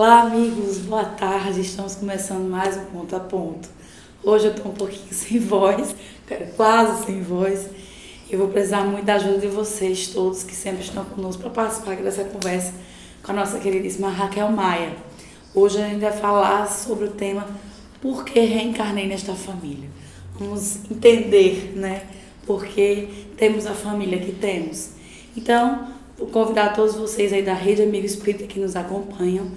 Olá, amigos, boa tarde. Estamos começando mais um Ponto a Ponto. Hoje eu estou um pouquinho sem voz, quase sem voz. Eu vou precisar muito da ajuda de vocês todos que sempre estão conosco para participar aqui dessa conversa com a nossa queridíssima Raquel Maia. Hoje a gente vai falar sobre o tema Por que reencarnei nesta família? Vamos entender, né, por que temos a família que temos. Então, vou convidar todos vocês aí da Rede Amigo Espírita que nos acompanham,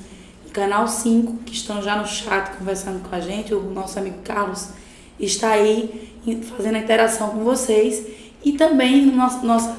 no canal 5, que estão já no chat conversando com a gente. O nosso amigo Carlos está aí fazendo a interação com vocês. E também nossa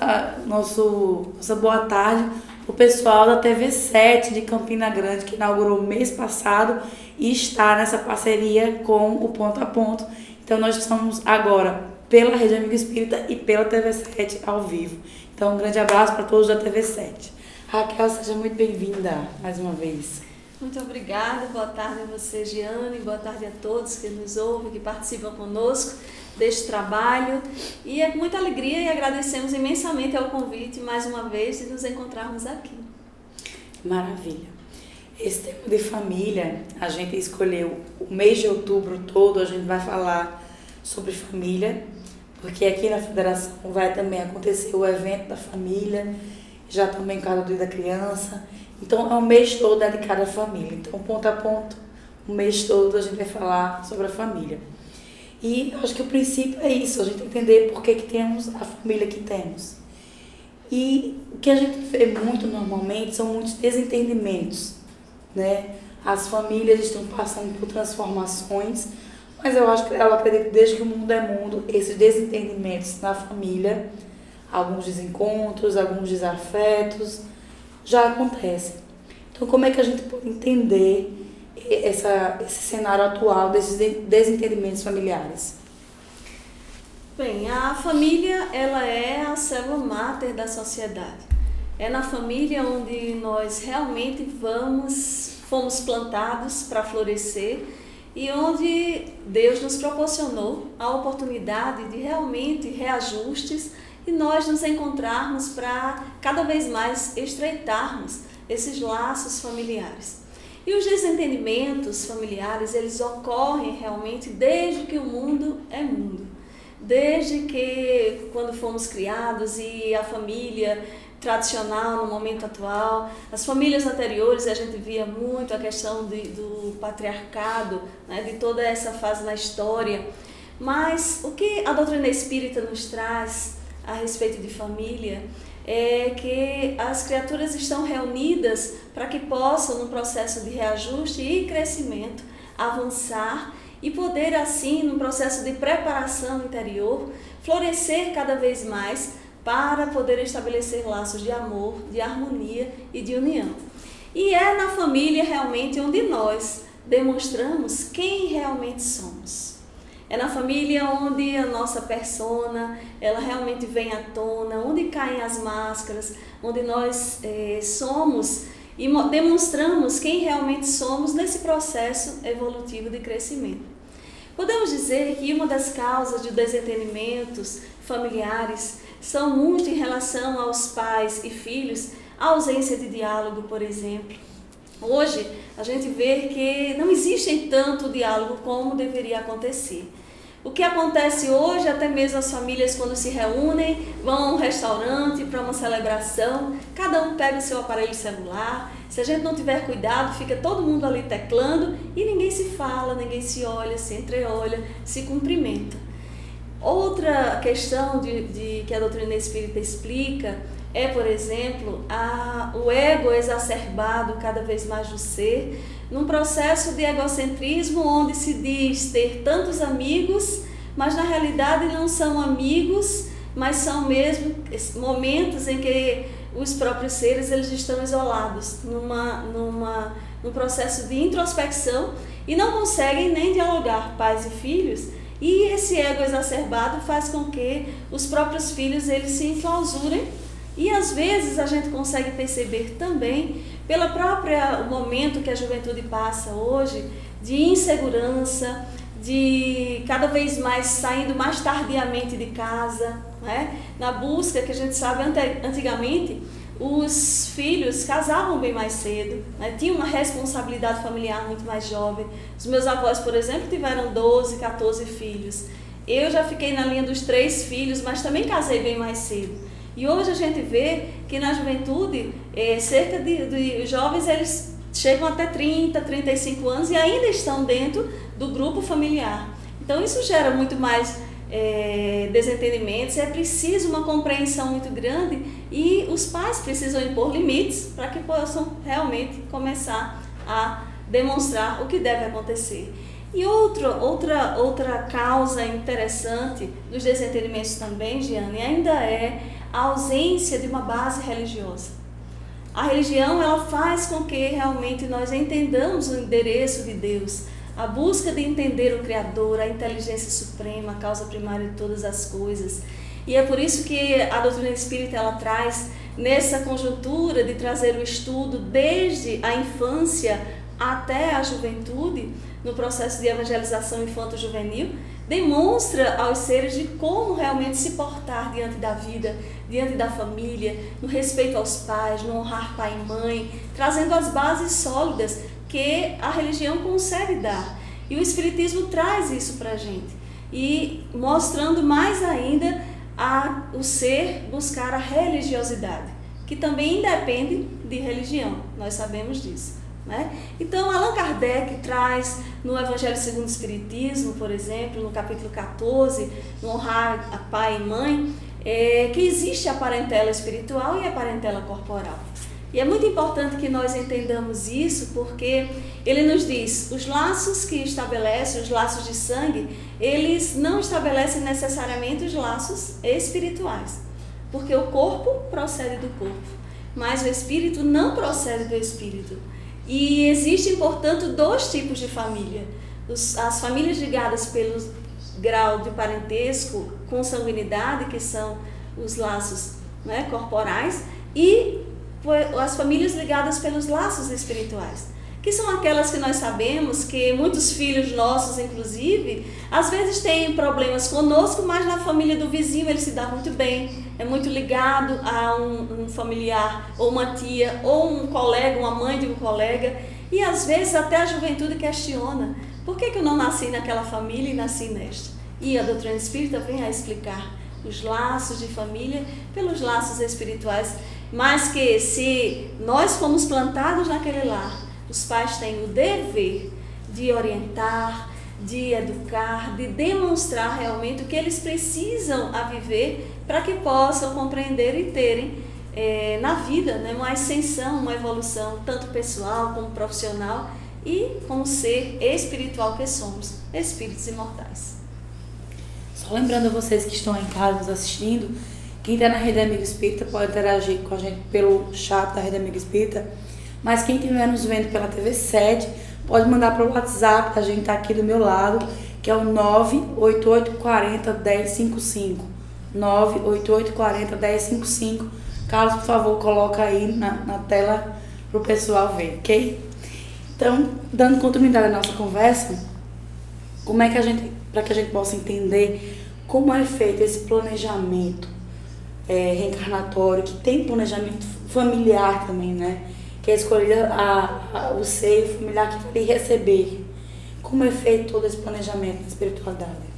boa tarde o pessoal da TV7 de Campina Grande, que inaugurou mês passado e está nessa parceria com o Ponto a Ponto. Então nós estamos agora pela Rede Amigo Espírita e pela TV7 ao vivo. Então um grande abraço para todos da TV7. Raquel, seja muito bem-vinda mais uma vez. Muito obrigada, boa tarde a você, Giane, boa tarde a todos que nos ouvem, que participam conosco deste trabalho. E é com muita alegria e agradecemos imensamente ao convite mais uma vez de nos encontrarmos aqui. Maravilha. Esse tema de família, a gente escolheu o mês de outubro todo, a gente vai falar sobre família, porque aqui na Federação vai também acontecer o evento da família, já também cada dia da criança. Então é um mês todo dedicado à família. Então, ponto a ponto, o mês todo a gente vai falar sobre a família. E eu acho que o princípio é isso, a gente entender por que temos a família que temos. E o que a gente vê muito normalmente são muitos desentendimentos, né? As famílias estão passando por transformações, mas eu acredito que desde que o mundo é mundo, esses desentendimentos na família, alguns desencontros, alguns desafetos, já acontecem. Então, como é que a gente pode entender esse cenário atual desses desentendimentos familiares? Bem, a família, ela é a célula máter da sociedade. É na família onde nós realmente fomos plantados para florescer e onde Deus nos proporcionou a oportunidade de realmente reajustes e nós nos encontrarmos para cada vez mais estreitarmos esses laços familiares. E os desentendimentos familiares, eles ocorrem realmente desde que o mundo é mundo. Desde que quando fomos criados e a família tradicional no momento atual, as famílias anteriores a gente via muito a questão do patriarcado, né, de toda essa fase na história. Mas o que a doutrina espírita nos traz a respeito de família é que as criaturas estão reunidas para que possam, no processo de reajuste e crescimento, avançar e poder assim, no processo de preparação interior, florescer cada vez mais para poder estabelecer laços de amor, de harmonia e de união. E é na família realmente onde nós demonstramos quem realmente somos. É na família onde a nossa persona, ela realmente vem à tona, onde caem as máscaras, onde nós somos e demonstramos quem realmente somos nesse processo evolutivo de crescimento. Podemos dizer que uma das causas de desentendimentos familiares são muito em relação aos pais e filhos, a ausência de diálogo, por exemplo. Hoje, a gente vê que não existe tanto diálogo como deveria acontecer. O que acontece hoje, até mesmo as famílias quando se reúnem, vão a um restaurante para uma celebração, cada um pega o seu aparelho celular, se a gente não tiver cuidado, fica todo mundo ali teclando e ninguém se fala, ninguém se olha, se entreolha, se cumprimenta. Outra questão que a doutrina espírita explica é, por exemplo, o ego exacerbado cada vez mais do ser, num processo de egocentrismo onde se diz ter tantos amigos, mas na realidade não são amigos, mas são mesmo momentos em que os próprios seres eles estão isolados num processo de introspecção e não conseguem nem dialogar, pais e filhos, e esse ego exacerbado faz com que os próprios filhos eles se enclausurem. E às vezes a gente consegue perceber também, pelo próprio momento que a juventude passa hoje, de insegurança, de cada vez mais saindo mais tardiamente de casa, né? Na busca que a gente sabe, antigamente os filhos casavam bem mais cedo, né? Tinham uma responsabilidade familiar muito mais jovem. Os meus avós, por exemplo, tiveram 12, 14 filhos. Eu já fiquei na linha dos 3 filhos, mas também casei bem mais cedo. E hoje a gente vê que na juventude, cerca de jovens, eles chegam até 30, 35 anos e ainda estão dentro do grupo familiar. Então isso gera muito mais desentendimentos, é preciso uma compreensão muito grande e os pais precisam impor limites para que possam realmente começar a demonstrar o que deve acontecer. E outra causa interessante dos desentendimentos também, Giane, ainda é a ausência de uma base religiosa. A religião, ela faz com que realmente nós entendamos o endereço de Deus, a busca de entender o Criador, a inteligência suprema, a causa primária de todas as coisas. E é por isso que a doutrina espírita, ela traz nessa conjuntura de trazer o estudo desde a infância até a juventude, no processo de evangelização infanto-juvenil, demonstra aos seres de como realmente se portar diante da vida, diante da família, no respeito aos pais, no honrar pai e mãe, trazendo as bases sólidas que a religião consegue dar. E o Espiritismo traz isso para a gente. E mostrando mais ainda o ser buscar a religiosidade, que também independe de religião, nós sabemos disso, né? Então, Allan Kardec traz no Evangelho segundo o Espiritismo, por exemplo, no capítulo 14, no honrar a pai e mãe, que existe a parentela espiritual e a parentela corporal. E é muito importante que nós entendamos isso, porque ele nos diz, os laços que estabelecem, os laços de sangue, eles não estabelecem necessariamente os laços espirituais, porque o corpo procede do corpo, mas o espírito não procede do espírito. E existem, portanto, 2 tipos de família. As famílias ligadas pelo grau de parentesco, consanguinidade, que são os laços, né, corporais, e as famílias ligadas pelos laços espirituais, que são aquelas que nós sabemos que muitos filhos nossos, inclusive, às vezes têm problemas conosco, mas na família do vizinho ele se dá muito bem, é muito ligado a um familiar, ou uma tia, ou um colega, uma mãe de um colega, e às vezes até a juventude questiona, por que eu não nasci naquela família e nasci nesta? E a doutrina espírita vem a explicar os laços de família pelos laços espirituais, mas que se nós fomos plantados naquele lar, os pais têm o dever de orientar, de educar, de demonstrar realmente o que eles precisam a viver para que possam compreender e terem na vida, né, uma ascensão, uma evolução, tanto pessoal como profissional e como ser espiritual que somos, espíritos imortais. Só lembrando a vocês que estão em casa nos assistindo, quem está na Rede Amigo Espírita pode interagir com a gente pelo chat da Rede Amigo Espírita, mas quem estiver nos vendo pela TV 7 pode mandar para o WhatsApp, a gente está aqui do meu lado, que é o 988401055. 988401055. Carlos, por favor, coloca aí na tela para o pessoal ver, ok? Então, dando continuidade à nossa conversa, como é que para que a gente possa entender como é feito esse planejamento reencarnatório, que tem planejamento familiar também, né? Que é escolher o seio familiar que vai receber. Como é feito todo esse planejamento da espiritualidade?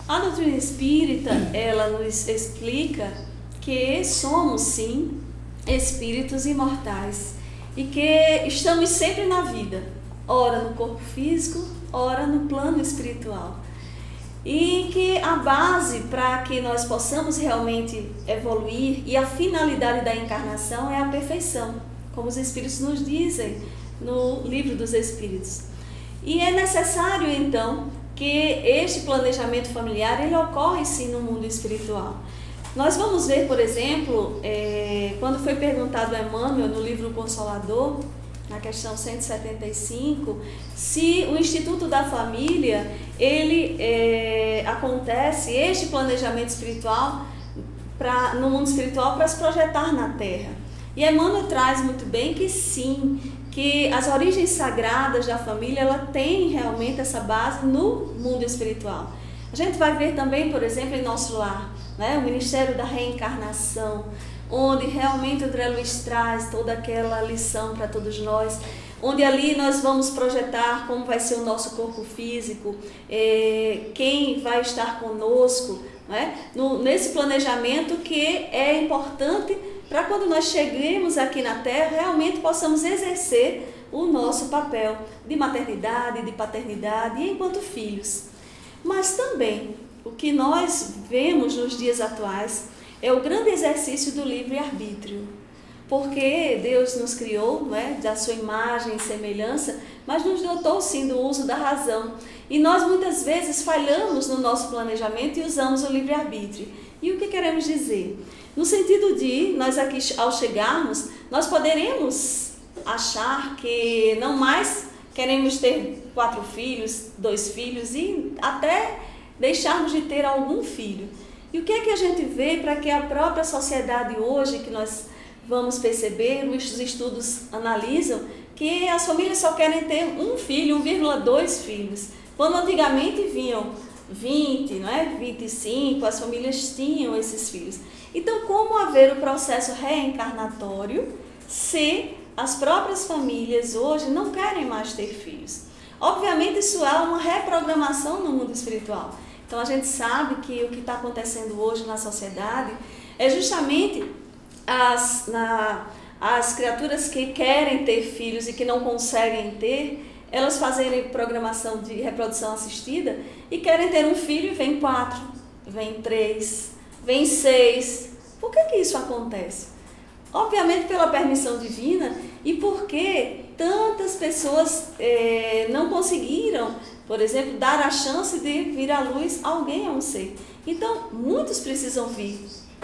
A doutrina espírita, ela nos explica que somos, sim, espíritos imortais e que estamos sempre na vida, ora no corpo físico, ora no plano espiritual. E que a base para que nós possamos realmente evoluir e a finalidade da encarnação é a perfeição, como os Espíritos nos dizem no Livro dos Espíritos. E é necessário, então, que este planejamento familiar ele ocorre sim no mundo espiritual. Nós vamos ver, por exemplo, quando foi perguntado a Emmanuel no livro Consolador, na questão 175, se o Instituto da Família, ele acontece, este planejamento espiritual, no mundo espiritual, para se projetar na Terra. E Emmanuel traz muito bem que sim, que as origens sagradas da família, ela tem realmente essa base no mundo espiritual. A gente vai ver também, por exemplo, em nosso lar, né, o Ministério da Reencarnação, onde realmente o André Luiz traz toda aquela lição para todos nós, onde ali nós vamos projetar como vai ser o nosso corpo físico, quem vai estar conosco, né? Nesse planejamento que é importante para quando nós cheguemos aqui na Terra, realmente possamos exercer o nosso papel de maternidade, de paternidade e enquanto filhos. Mas também, o que nós vemos nos dias atuais é o grande exercício do livre-arbítrio. Porque Deus nos criou, né, da sua imagem e semelhança, mas nos dotou sim do uso da razão. E nós muitas vezes falhamos no nosso planejamento e usamos o livre-arbítrio. E o que queremos dizer? No sentido de, nós aqui ao chegarmos, nós poderemos achar que não mais queremos ter 4 filhos, 2 filhos e até deixarmos de ter algum filho. E o que é que a gente vê para que a própria sociedade hoje, que nós vamos perceber, os estudos analisam que as famílias só querem ter um filho, 1,2 filhos. Quando antigamente vinham 20, não é? 25, as famílias tinham esses filhos. Então, como haver o processo reencarnatório se as próprias famílias hoje não querem mais ter filhos? Obviamente, isso há uma reprogramação no mundo espiritual. Então, a gente sabe que o que está acontecendo hoje na sociedade é justamente as criaturas que querem ter filhos e que não conseguem ter, elas fazerem programação de reprodução assistida e querem ter um filho e vem 4, vem 3, vem 6. Por que isso acontece? Obviamente pela permissão divina e porque tantas pessoas não conseguiram, por exemplo, dar a chance de vir à luz alguém a um ser. Então, muitos precisam vir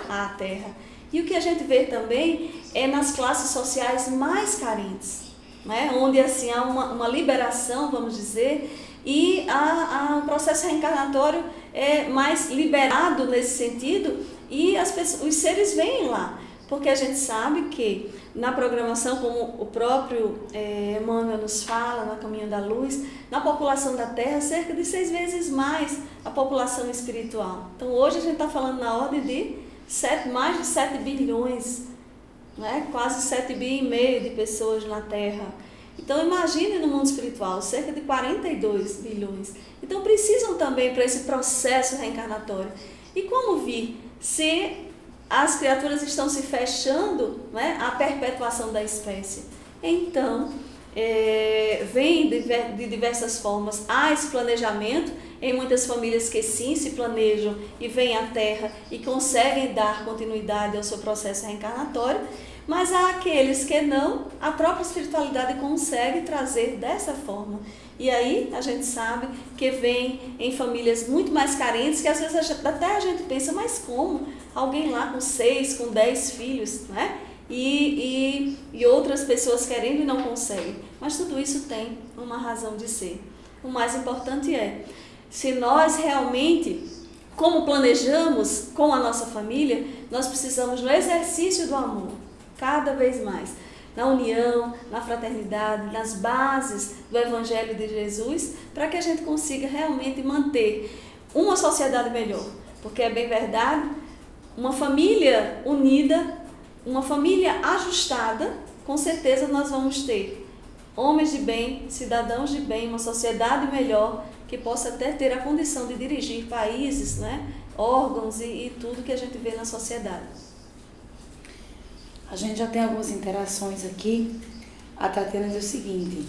à Terra. E o que a gente vê também é nas classes sociais mais carentes, né? Onde assim, há uma liberação, vamos dizer, e o processo reencarnatório é mais liberado nesse sentido e os seres vêm lá. Porque a gente sabe que na programação, como o próprio Emmanuel nos fala, no Caminho da Luz, na população da Terra, cerca de 6 vezes mais a população espiritual. Então hoje a gente está falando na ordem de mais de 7 bilhões, né? Quase 7,5 bilhões de pessoas na Terra. Então imagine no mundo espiritual, cerca de 42 bilhões. Então precisam também para esse processo reencarnatório. E como vir? Se as criaturas estão se fechando, né, à perpetuação da espécie. Então, vem de diversas formas. Há esse planejamento em muitas famílias que sim se planejam e vêm à Terra e conseguem dar continuidade ao seu processo reencarnatório, mas há aqueles que não, a própria espiritualidade consegue trazer dessa forma. E aí a gente sabe que vem em famílias muito mais carentes, que às vezes até a gente pensa, mas como? Alguém lá com 6, com 10 filhos, né? E outras pessoas querendo e não conseguem. Mas tudo isso tem uma razão de ser. O mais importante é, se nós realmente, como planejamos com a nossa família, nós precisamos no exercício do amor, cada vez mais. Na união, na fraternidade, nas bases do Evangelho de Jesus, para que a gente consiga realmente manter uma sociedade melhor. Porque é bem verdade, uma família unida, uma família ajustada, com certeza nós vamos ter homens de bem, cidadãos de bem, uma sociedade melhor, que possa até ter a condição de dirigir países, né, órgãos e tudo que a gente vê na sociedade. A gente já tem algumas interações aqui. A Tatiana diz o seguinte: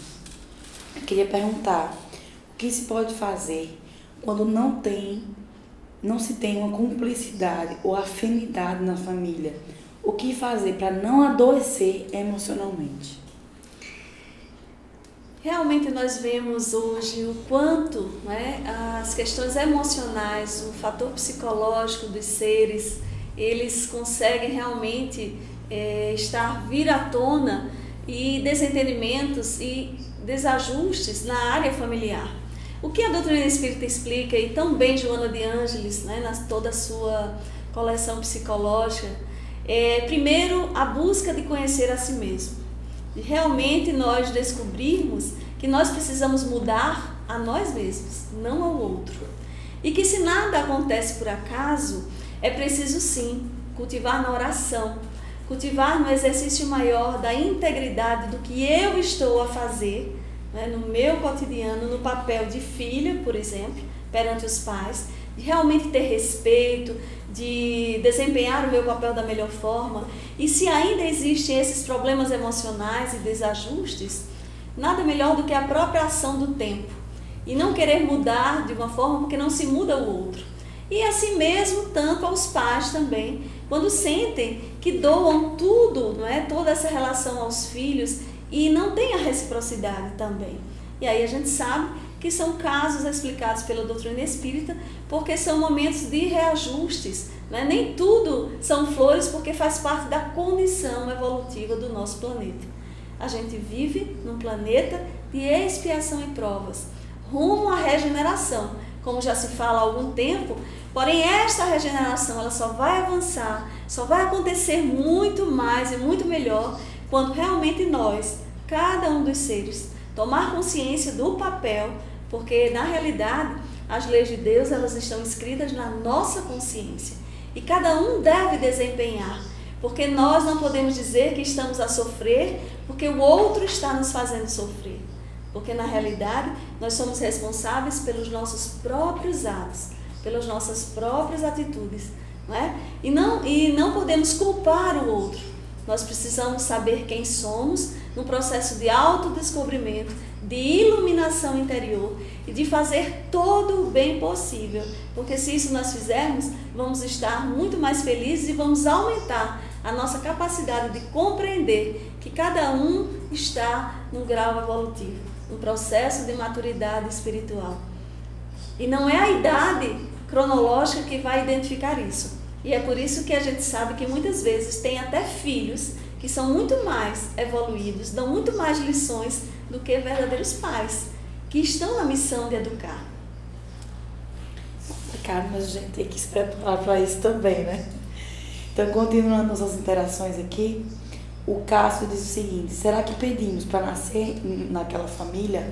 eu queria perguntar, o que se pode fazer quando não se tem uma cumplicidade ou afinidade na família? O que fazer para não adoecer emocionalmente? Realmente nós vemos hoje o quanto, né, as questões emocionais, o fator psicológico dos seres, eles conseguem realmente vir à tona e desentendimentos e desajustes na área familiar. O que a doutrina espírita explica, e também Joana de Ângeles, né, toda a sua coleção psicológica, primeiro a busca de conhecer a si mesmo. De realmente nós descobrirmos que nós precisamos mudar a nós mesmos, não ao outro. E que se nada acontece por acaso, é preciso sim cultivar na oração, cultivar no exercício maior da integridade do que eu estou a fazer, né, no meu cotidiano, no papel de filha, por exemplo, perante os pais, de realmente ter respeito, de desempenhar o meu papel da melhor forma. E se ainda existem esses problemas emocionais e desajustes, nada melhor do que a própria ação do tempo. E não querer mudar de uma forma porque não se muda o outro. E assim mesmo, tanto aos pais também, quando sentem que doam tudo, não é? Toda essa relação aos filhos e não tem a reciprocidade também. E aí a gente sabe que são casos explicados pela doutrina espírita, porque são momentos de reajustes, né? Nem tudo são flores, porque faz parte da condição evolutiva do nosso planeta. A gente vive num planeta de expiação e provas, rumo à regeneração, como já se fala há algum tempo. Porém, esta regeneração ela só vai avançar, só vai acontecer muito mais e muito melhor quando realmente nós, cada um dos seres, tomar consciência do papel, porque na realidade as leis de Deus elas estão escritas na nossa consciência e cada um deve desempenhar, porque nós não podemos dizer que estamos a sofrer porque o outro está nos fazendo sofrer, porque na realidade nós somos responsáveis pelos nossos próprios atos, pelas nossas próprias atitudes, não é? E não podemos culpar o outro. Nós precisamos saber quem somos no processo de autodescobrimento, de iluminação interior e de fazer todo o bem possível, porque se isso nós fizermos, vamos estar muito mais felizes e vamos aumentar a nossa capacidade de compreender que cada um está num grau evolutivo, num processo de maturidade espiritual. E não é a idade cronológica que vai identificar isso. E é por isso que a gente sabe que muitas vezes tem até filhos que são muito mais evoluídos, dão muito mais lições do que verdadeiros pais, que estão na missão de educar. Complicado, mas a gente tem que se preparar para isso também, né? Então, continuando nossas interações aqui, o Cássio diz o seguinte: será que pedimos para nascer naquela família?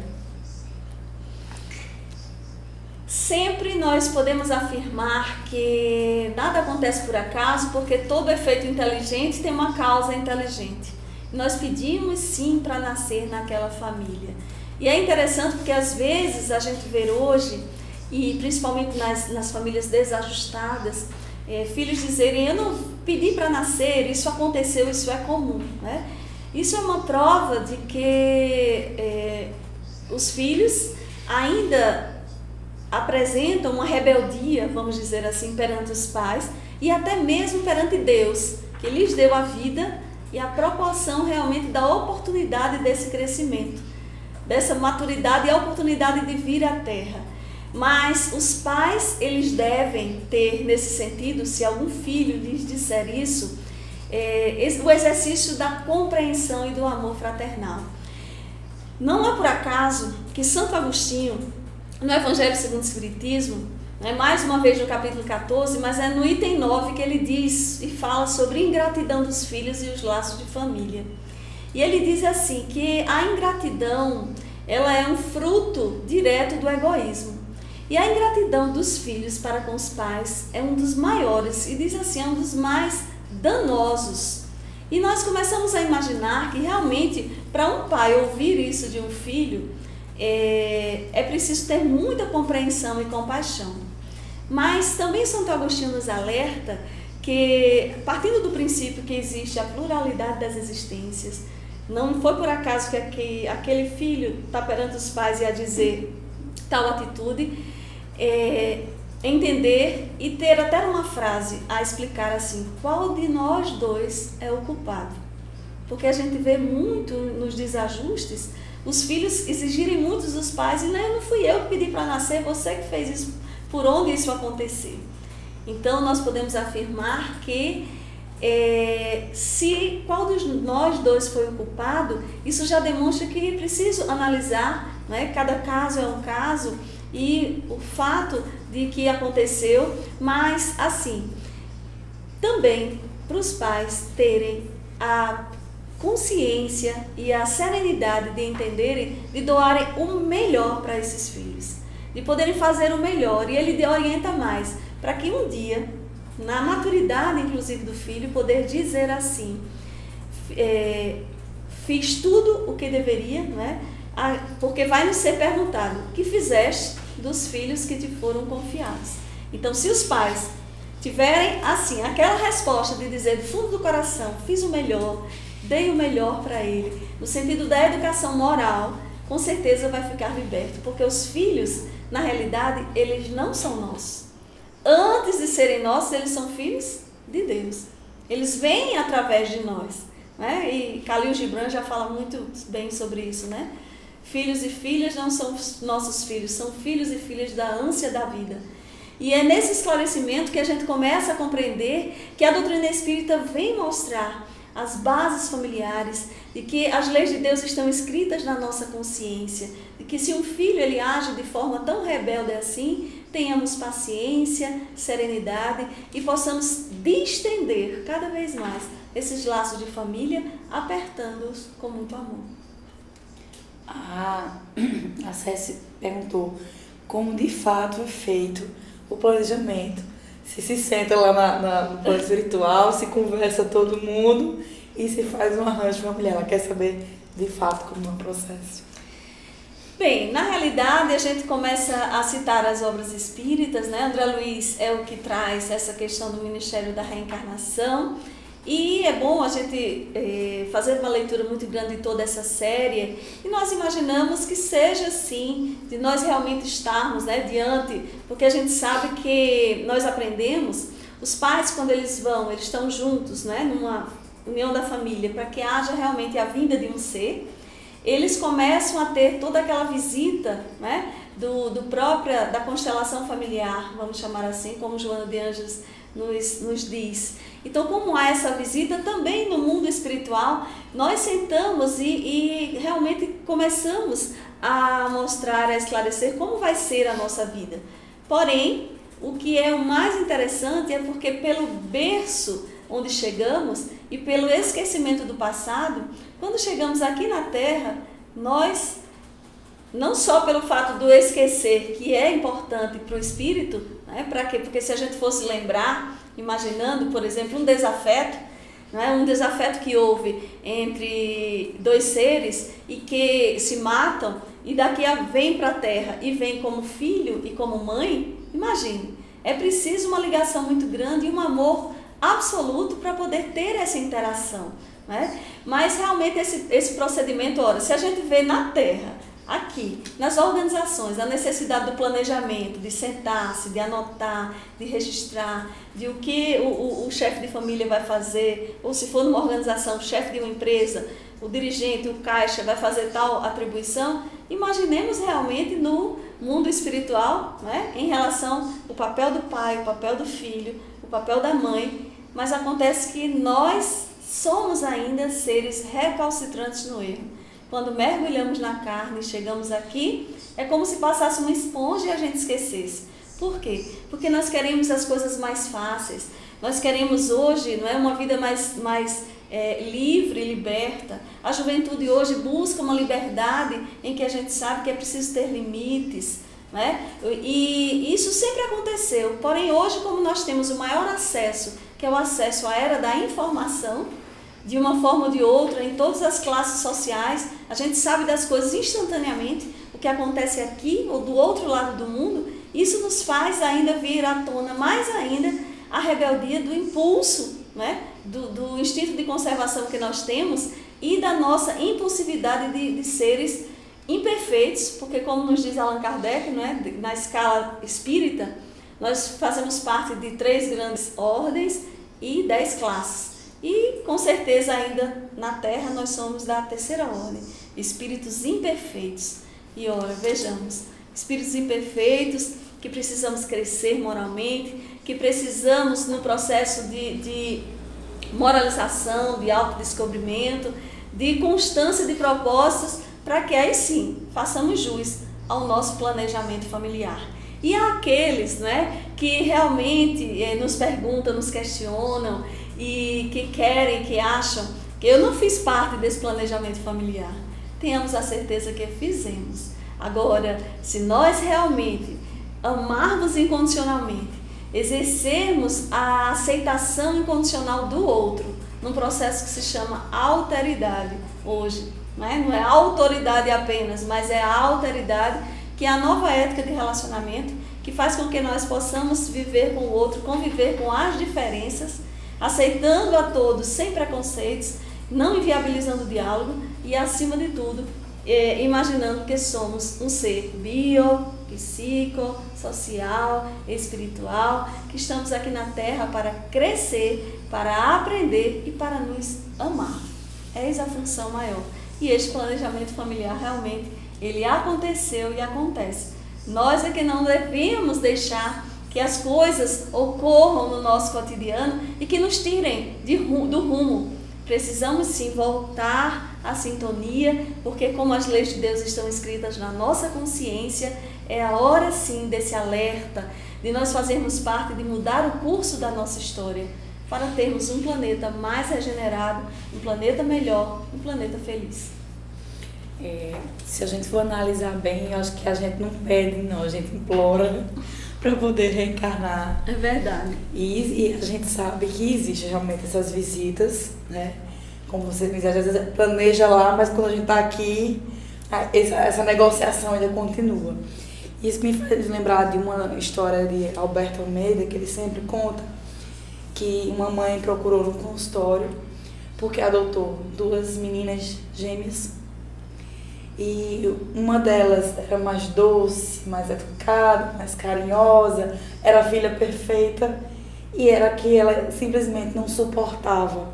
Sempre nós podemos afirmar que nada acontece por acaso, porque todo efeito inteligente tem uma causa inteligente. Nós pedimos sim para nascer naquela família. E é interessante porque às vezes a gente vê hoje, e principalmente nas famílias desajustadas, filhos dizerem: eu não pedi para nascer, isso aconteceu, isso é comum, né? Isso é uma prova de que os filhos ainda apresentam uma rebeldia, vamos dizer assim, perante os pais e até mesmo perante Deus, que lhes deu a vida e a proporção realmente da oportunidade desse crescimento, dessa maturidade e a oportunidade de vir à Terra. Mas os pais, eles devem ter, nesse sentido, se algum filho lhes disser isso, o exercício da compreensão e do amor fraternal. Não é por acaso que Santo Agostinho, no Evangelho segundo o Espiritismo, mais uma vez no capítulo 14, mas é no item 9 que ele diz e fala sobre ingratidão dos filhos e os laços de família. E ele diz assim, que a ingratidão, ela é um fruto direto do egoísmo. E a ingratidão dos filhos para com os pais é um dos maiores, e diz assim, é um dos mais danosos. E nós começamos a imaginar que realmente, para um pai ouvir isso de um filho, é preciso ter muita compreensão e compaixão. Mas também Santo Agostinho nos alerta que, partindo do princípio que existe a pluralidade das existências, não foi por acaso que aquele filho está perante os pais e a dizer tal atitude, entender e ter até uma frase a explicar assim: qual de nós dois é o culpado? Porque a gente vê muito nos desajustes os filhos exigirem muito dos pais e não fui eu que pedi para nascer, você que fez isso, por onde isso aconteceu. Então nós podemos afirmar que se qual de nós dois foi o culpado, isso já demonstra que é preciso analisar, né? Cada caso é um caso e o fato de que aconteceu, mas assim, também para os pais terem a consciência e a serenidade de entenderem, de doarem o melhor para esses filhos, de poderem fazer o melhor. E ele orienta mais, para que um dia, na maturidade, inclusive, do filho, poder dizer assim, fiz tudo o que deveria, né? Porque vai nos ser perguntado, o que fizeste dos filhos que te foram confiados? Então, se os pais tiverem, assim, aquela resposta de dizer do fundo do coração, fiz o melhor, dei o melhor para ele, no sentido da educação moral, com certeza vai ficar liberto, porque os filhos, na realidade, eles não são nossos. Antes de serem nossos, eles são filhos de Deus. Eles vêm através de nós, né? E Khalil Gibran já fala muito bem sobre isso, né? Filhos e filhas não são nossos filhos, são filhos e filhas da ânsia da vida. E é nesse esclarecimento que a gente começa a compreender que a doutrina espírita vem mostrar as bases familiares, de que as leis de Deus estão escritas na nossa consciência, de que se um filho ele age de forma tão rebelde assim, tenhamos paciência, serenidade e possamos distender cada vez mais esses laços de família, apertando-os com muito amor. A Cécia perguntou como de fato é feito o planejamento. Se senta lá no plano espiritual, se conversa todo mundo e se faz um arranjo familiar. Ela quer saber de fato como é o processo. Bem, na realidade a gente começa a citar as obras espíritas, né? André Luiz é o que traz essa questão do Ministério da Reencarnação. E é bom a gente fazer uma leitura muito grande de toda essa série e nós imaginamos que seja assim, de nós realmente estarmos, né, diante, porque a gente sabe que nós aprendemos, os pais quando eles estão juntos, né, numa união da família, para que haja realmente a vinda de um ser, eles começam a ter toda aquela visita, né, da constelação familiar, vamos chamar assim, como Joana de Ângeles nos diz. Então, como há essa visita, também no mundo espiritual, nós sentamos e realmente começamos a mostrar, a esclarecer como vai ser a nossa vida. Porém, o que é o mais interessante é porque pelo berço onde chegamos e pelo esquecimento do passado, quando chegamos aqui na Terra, nós, não só pelo fato do esquecer, que é importante para o espírito, né? Para quê? Porque se a gente fosse lembrar, imaginando, por exemplo, um desafeto, né? Um desafeto que houve entre dois seres e que se matam e daqui vem para a Terra e vem como filho e como mãe, imagine, é preciso uma ligação muito grande e um amor absoluto para poder ter essa interação, né? Mas realmente esse procedimento, ora, se a gente vê na Terra, aqui, nas organizações, a necessidade do planejamento, de sentar-se, de anotar, de registrar, de o que o chefe de família vai fazer, ou se for numa organização, o chefe de uma empresa, o dirigente, o caixa vai fazer tal atribuição, imaginemos realmente no mundo espiritual, né, em relação ao papel do pai, o papel do filho, o papel da mãe, mas acontece que nós somos ainda seres recalcitrantes no erro. Quando mergulhamos na carne e chegamos aqui, é como se passasse uma esponja e a gente esquecesse. Por quê? Porque nós queremos as coisas mais fáceis. Nós queremos hoje, não é, uma vida mais livre, liberta. A juventude hoje busca uma liberdade em que a gente sabe que é preciso ter limites, né? E isso sempre aconteceu. Porém, hoje, como nós temos o maior acesso, que é o acesso à era da informação, de uma forma ou de outra, em todas as classes sociais, a gente sabe das coisas instantaneamente, o que acontece aqui ou do outro lado do mundo, isso nos faz ainda vir à tona mais ainda a rebeldia do impulso, né? do instinto de conservação que nós temos e da nossa impulsividade de seres imperfeitos, porque como nos diz Allan Kardec, não é? Na escala espírita, nós fazemos parte de 3 grandes ordens e 10 classes. E, com certeza, ainda na Terra, nós somos da 3ª ordem, espíritos imperfeitos. E, ora, vejamos, espíritos imperfeitos que precisamos crescer moralmente, que precisamos, no processo de moralização, de autodescobrimento, de constância de propósitos, para que aí sim façamos jus ao nosso planejamento familiar. E há aqueles, né, que realmente nos perguntam, nos questionam, e que querem, que acham que eu não fiz parte desse planejamento familiar. Tenhamos a certeza que fizemos. Agora, se nós realmente amarmos incondicionalmente exercermos a aceitação incondicional do outro, num processo que se chama alteridade hoje. Não é autoridade apenas, mas é a alteridade, que é a nova ética de relacionamento, que faz com que nós possamos viver com o outro, conviver com as diferenças, aceitando a todos sem preconceitos, não inviabilizando o diálogo e, acima de tudo, imaginando que somos um ser bio, psico, social, espiritual, que estamos aqui na Terra para crescer, para aprender e para nos amar. Eis a função maior. E este planejamento familiar realmente, ele aconteceu e acontece. Nós é que não devemos deixar que as coisas ocorram no nosso cotidiano e que nos tirem do rumo. Precisamos sim voltar à sintonia, porque como as leis de Deus estão escritas na nossa consciência, é a hora sim desse alerta, de nós fazermos parte, de mudar o curso da nossa história, para termos um planeta mais regenerado, um planeta melhor, um planeta feliz. Se a gente for analisar bem, eu acho que a gente não pede, não, a gente implora para poder reencarnar. É verdade. E a gente sabe que existe realmente essas visitas, né? Como você me diz, às vezes planeja lá, mas quando a gente está aqui, essa negociação ainda continua. Isso me faz lembrar de uma história de Alberto Almeida, que ele sempre conta, que uma mãe procurou no consultório porque adotou 2 meninas gêmeas. E uma delas era mais doce, mais educada, mais carinhosa, era a filha perfeita, e era a que ela simplesmente não suportava.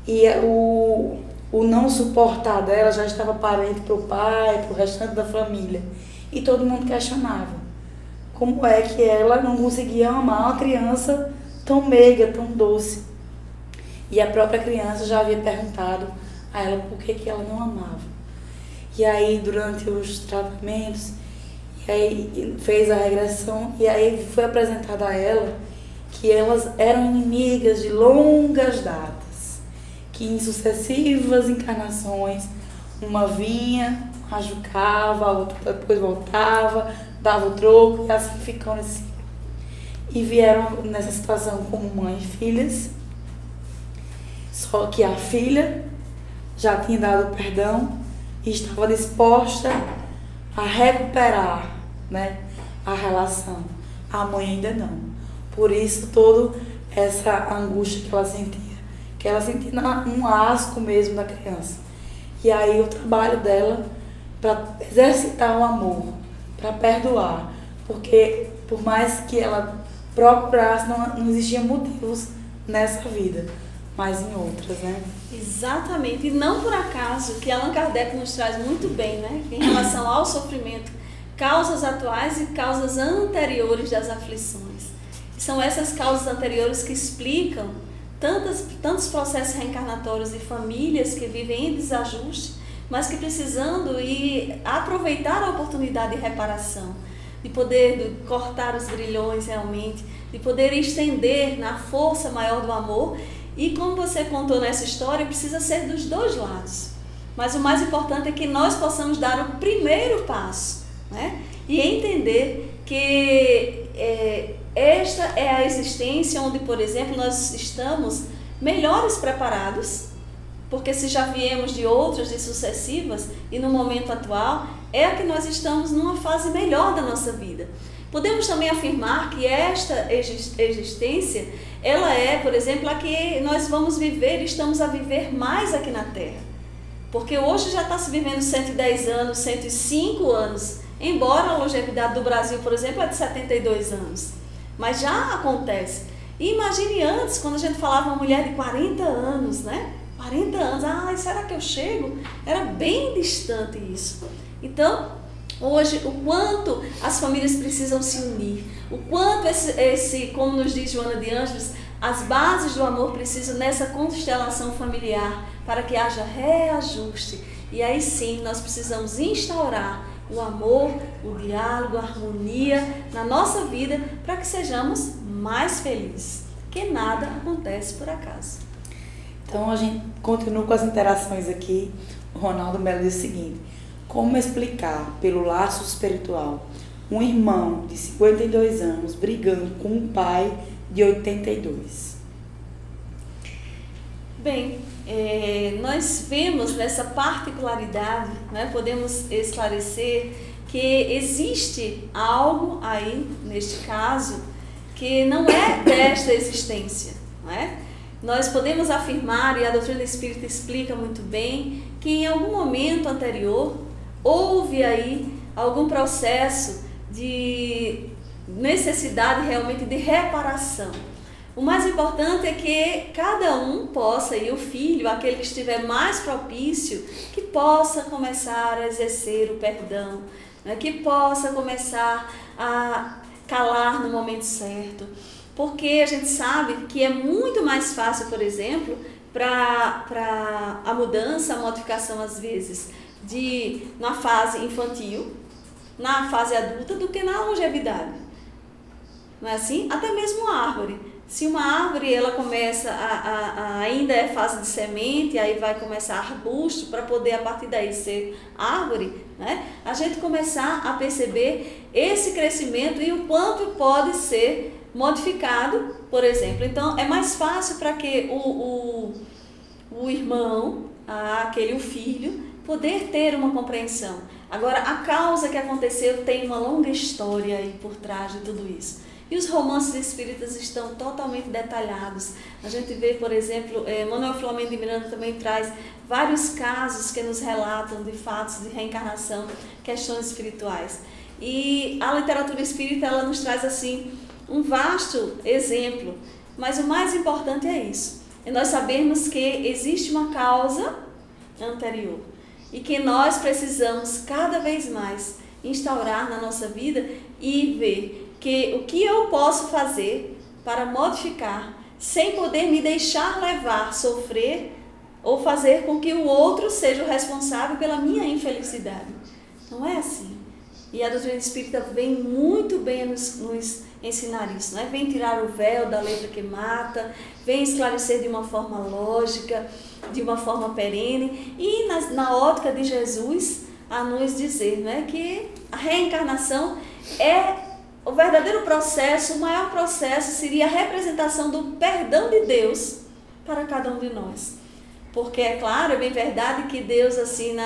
E o não suportar dela já estava aparente para o pai, para o restante da família. E todo mundo questionava como é que ela não conseguia amar uma criança tão meiga, tão doce. E a própria criança já havia perguntado a ela por que ela não amava. E aí, durante os tratamentos, e aí fez a regressão, e aí foi apresentado a ela que elas eram inimigas de longas datas, que em sucessivas encarnações, uma vinha, machucava, a outra depois voltava, dava o troco, e assim ficando assim. E vieram nessa situação como mãe e filhas, só que a filha já tinha dado perdão, e estava disposta a recuperar, né, a relação. A mãe ainda não. Por isso, toda essa angústia que ela sentia um asco mesmo da criança. E aí o trabalho dela para exercitar o amor, para perdoar, porque por mais que ela procurasse, não existiam motivos nessa vida, mas em outras, né? Exatamente, e não por acaso que Allan Kardec nos traz muito bem, né, em relação ao sofrimento, causas atuais e causas anteriores das aflições. São essas causas anteriores que explicam tantos processos reencarnatórios de famílias que vivem em desajuste, mas que precisando aproveitar a oportunidade de reparação, de poder cortar os grilhões realmente, de poder estender na força maior do amor. E como você contou nessa história, precisa ser dos dois lados. Mas o mais importante é que nós possamos dar o primeiro passo, né? E entender que esta é a existência onde, por exemplo, nós estamos melhores preparados, porque se já viemos de outras, de sucessivas, e no momento atual, é que nós estamos numa fase melhor da nossa vida. Podemos também afirmar que esta existência, ela é, por exemplo, a que nós vamos viver, estamos a viver mais aqui na Terra. Porque hoje já está se vivendo 110 anos, 105 anos, embora a longevidade do Brasil, por exemplo, é de 72 anos. Mas já acontece. E imagine antes, quando a gente falava uma mulher de 40 anos, né? 40 anos, será que eu chego? Era bem distante isso. Então, hoje, o quanto as famílias precisam se unir, o quanto como nos diz Joana de Ângeles, as bases do amor precisam nessa constelação familiar para que haja reajuste. E aí sim, nós precisamos instaurar o amor, o diálogo, a harmonia na nossa vida para que sejamos mais felizes. Que nada acontece por acaso. Então, a gente continua com as interações aqui. O Ronaldo Melo diz o seguinte: como explicar, pelo laço espiritual, um irmão de 52 anos brigando com um pai de 82? Bem, nós vemos nessa particularidade, né, podemos esclarecer que existe algo aí, neste caso, que não é desta existência, não é? Nós podemos afirmar, e a doutrina espírita explica muito bem, que em algum momento anterior houve aí algum processo de necessidade realmente de reparação. O mais importante é que cada um possa, e o filho, aquele que estiver mais propício, que possa começar a exercer o perdão, né? Que possa começar a calar no momento certo. Porque a gente sabe que é muito mais fácil, por exemplo, para a mudança, a modificação às vezes, na fase infantil, na fase adulta, do que na longevidade. Não é assim? Até mesmo a árvore. Se uma árvore ela começa ainda é fase de semente, aí vai começar arbusto para poder a partir daí ser árvore, né? A gente começar a perceber esse crescimento e o quanto pode ser modificado, por exemplo. Então é mais fácil para que o irmão, o filho, poder ter uma compreensão. Agora, a causa que aconteceu tem uma longa história aí por trás de tudo isso. E os romances espíritas estão totalmente detalhados. A gente vê, por exemplo, Manuel Filomeno de Miranda também traz vários casos que nos relatam de fatos de reencarnação, questões espirituais. E a literatura espírita, ela nos traz assim um vasto exemplo, mas o mais importante é isso. É nós sabermos que existe uma causa anterior e que nós precisamos cada vez mais instaurar na nossa vida e ver que o que eu posso fazer para modificar, sem poder me deixar levar, sofrer, ou fazer com que o outro seja o responsável pela minha infelicidade. Não é assim. E a doutrina espírita vem muito bem a nos ensinar isso, não é? Vem tirar o véu da letra que mata, vem esclarecer de uma forma lógica, de uma forma perene, e na ótica de Jesus, a nos dizer, não é, que a reencarnação é o verdadeiro processo, o maior processo seria a representação do perdão de Deus para cada um de nós. Porque é claro, é bem verdade que Deus assim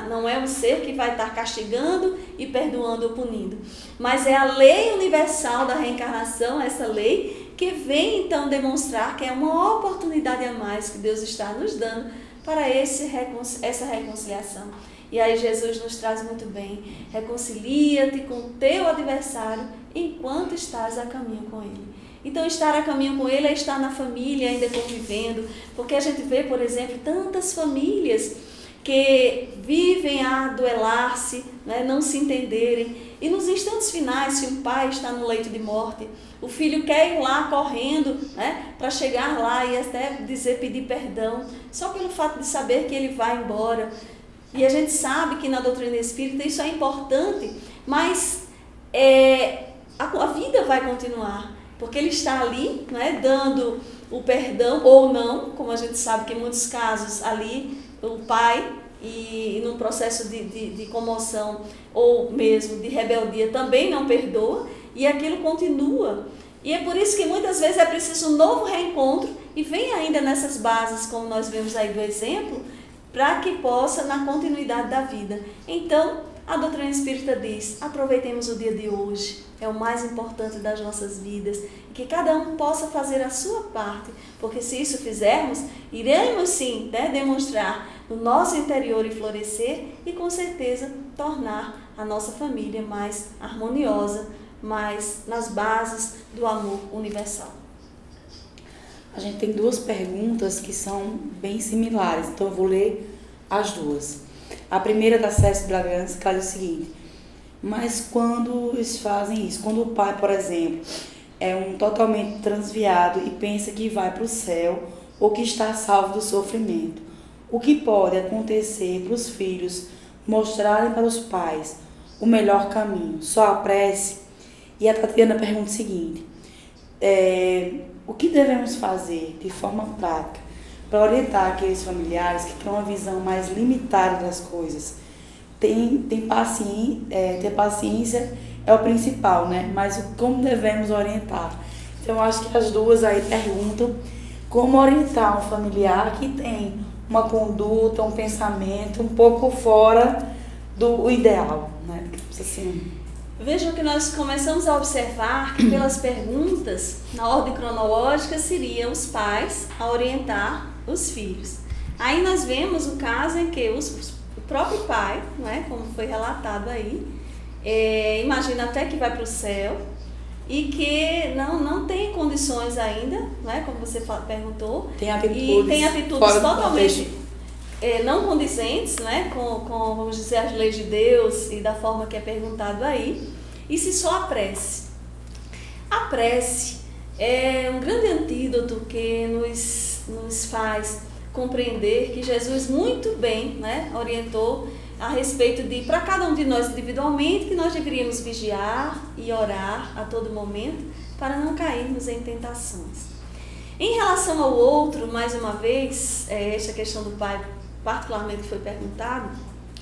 não é um ser que vai estar castigando e perdoando ou punindo. Mas é a lei universal da reencarnação, essa lei, que vem então demonstrar que é uma oportunidade a mais que Deus está nos dando para essa reconciliação. E aí Jesus nos traz muito bem: reconcilia-te com o teu adversário enquanto estás a caminho com ele. Então estar a caminho com ele é estar na família ainda convivendo, porque a gente vê, por exemplo, tantas famílias que vivem a duelar-se, né, não se entenderem, e nos instantes finais, se um pai está no leito de morte, o filho quer ir lá correndo, né, para chegar lá e até pedir perdão, só pelo fato de saber que ele vai embora. E a gente sabe que na doutrina espírita isso é importante, mas a vida vai continuar, porque ele está ali, né, dando o perdão ou não, como a gente sabe que em muitos casos ali o pai, e num processo de comoção ou mesmo de rebeldia, também não perdoa, e aquilo continua. E é por isso que muitas vezes é preciso um novo reencontro, e vem ainda nessas bases, como nós vemos aí do exemplo, para que possa na continuidade da vida. Então, a doutrina espírita diz: aproveitemos o dia de hoje, é o mais importante das nossas vidas, e que cada um possa fazer a sua parte, porque se isso fizermos, iremos sim, né, demonstrar no nosso interior e florescer, e com certeza tornar a nossa família mais harmoniosa, mais nas bases do amor universal. A gente tem duas perguntas que são bem similares, então eu vou ler as duas. A primeira da Célia Bragança, que diz o seguinte: mas quando eles fazem isso, quando o pai, por exemplo, é um totalmente transviado e pensa que vai para o céu ou que está salvo do sofrimento, o que pode acontecer para os filhos mostrarem para os pais o melhor caminho? Só a prece? E a Tatiana pergunta o seguinte: o que devemos fazer de forma prática para orientar aqueles familiares que têm uma visão mais limitada das coisas, ter paciência é o principal, né? Mas como devemos orientar? Então, eu acho que as duas aí perguntam como orientar um familiar que tem uma conduta, um pensamento um pouco fora do ideal, né? Assim. Vejam que nós começamos a observar que pelas perguntas, na ordem cronológica, seriam os pais a orientar os filhos. Aí nós vemos o caso em que o próprio pai, né, como foi relatado aí, imagina até que vai para o céu e que não tem condições ainda, né, como você perguntou, tem atitudes totalmente não condizentes, né, com, vamos dizer, as leis de Deus e da forma que é perguntado aí, e se só a prece. A prece é um grande antídoto que nos faz compreender que Jesus muito bem, né, orientou a respeito de, para cada um de nós individualmente, que nós deveríamos vigiar e orar a todo momento para não cairmos em tentações. Em relação ao outro, mais uma vez, esta questão do pai particularmente que foi perguntado,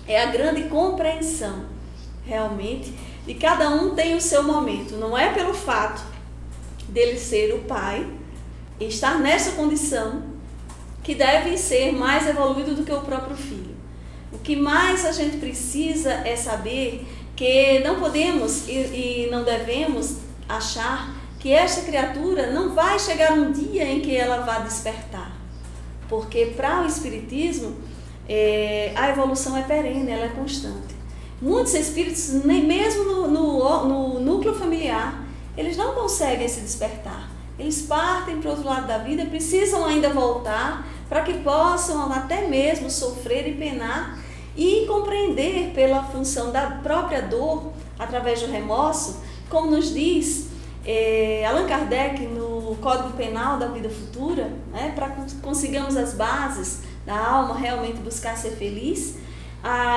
é a grande compreensão, realmente, de cada um tem o seu momento. Não é pelo fato dele ser o pai e estar nessa condição que deve ser mais evoluído do que o próprio filho. O que mais a gente precisa é saber que não podemos e não devemos achar que esta criatura não vai chegar um dia em que ela vá despertar. Porque para o Espiritismo, a evolução é perene, ela é constante. Muitos espíritos, nem mesmo no núcleo familiar, eles não conseguem se despertar. Eles partem para o outro lado da vida, precisam ainda voltar para que possam até mesmo sofrer e penar e compreender pela função da própria dor, através do remorso, como nos diz Allan Kardec no Código Penal da Vida Futura, né, para que consigamos as bases da alma realmente buscar ser feliz,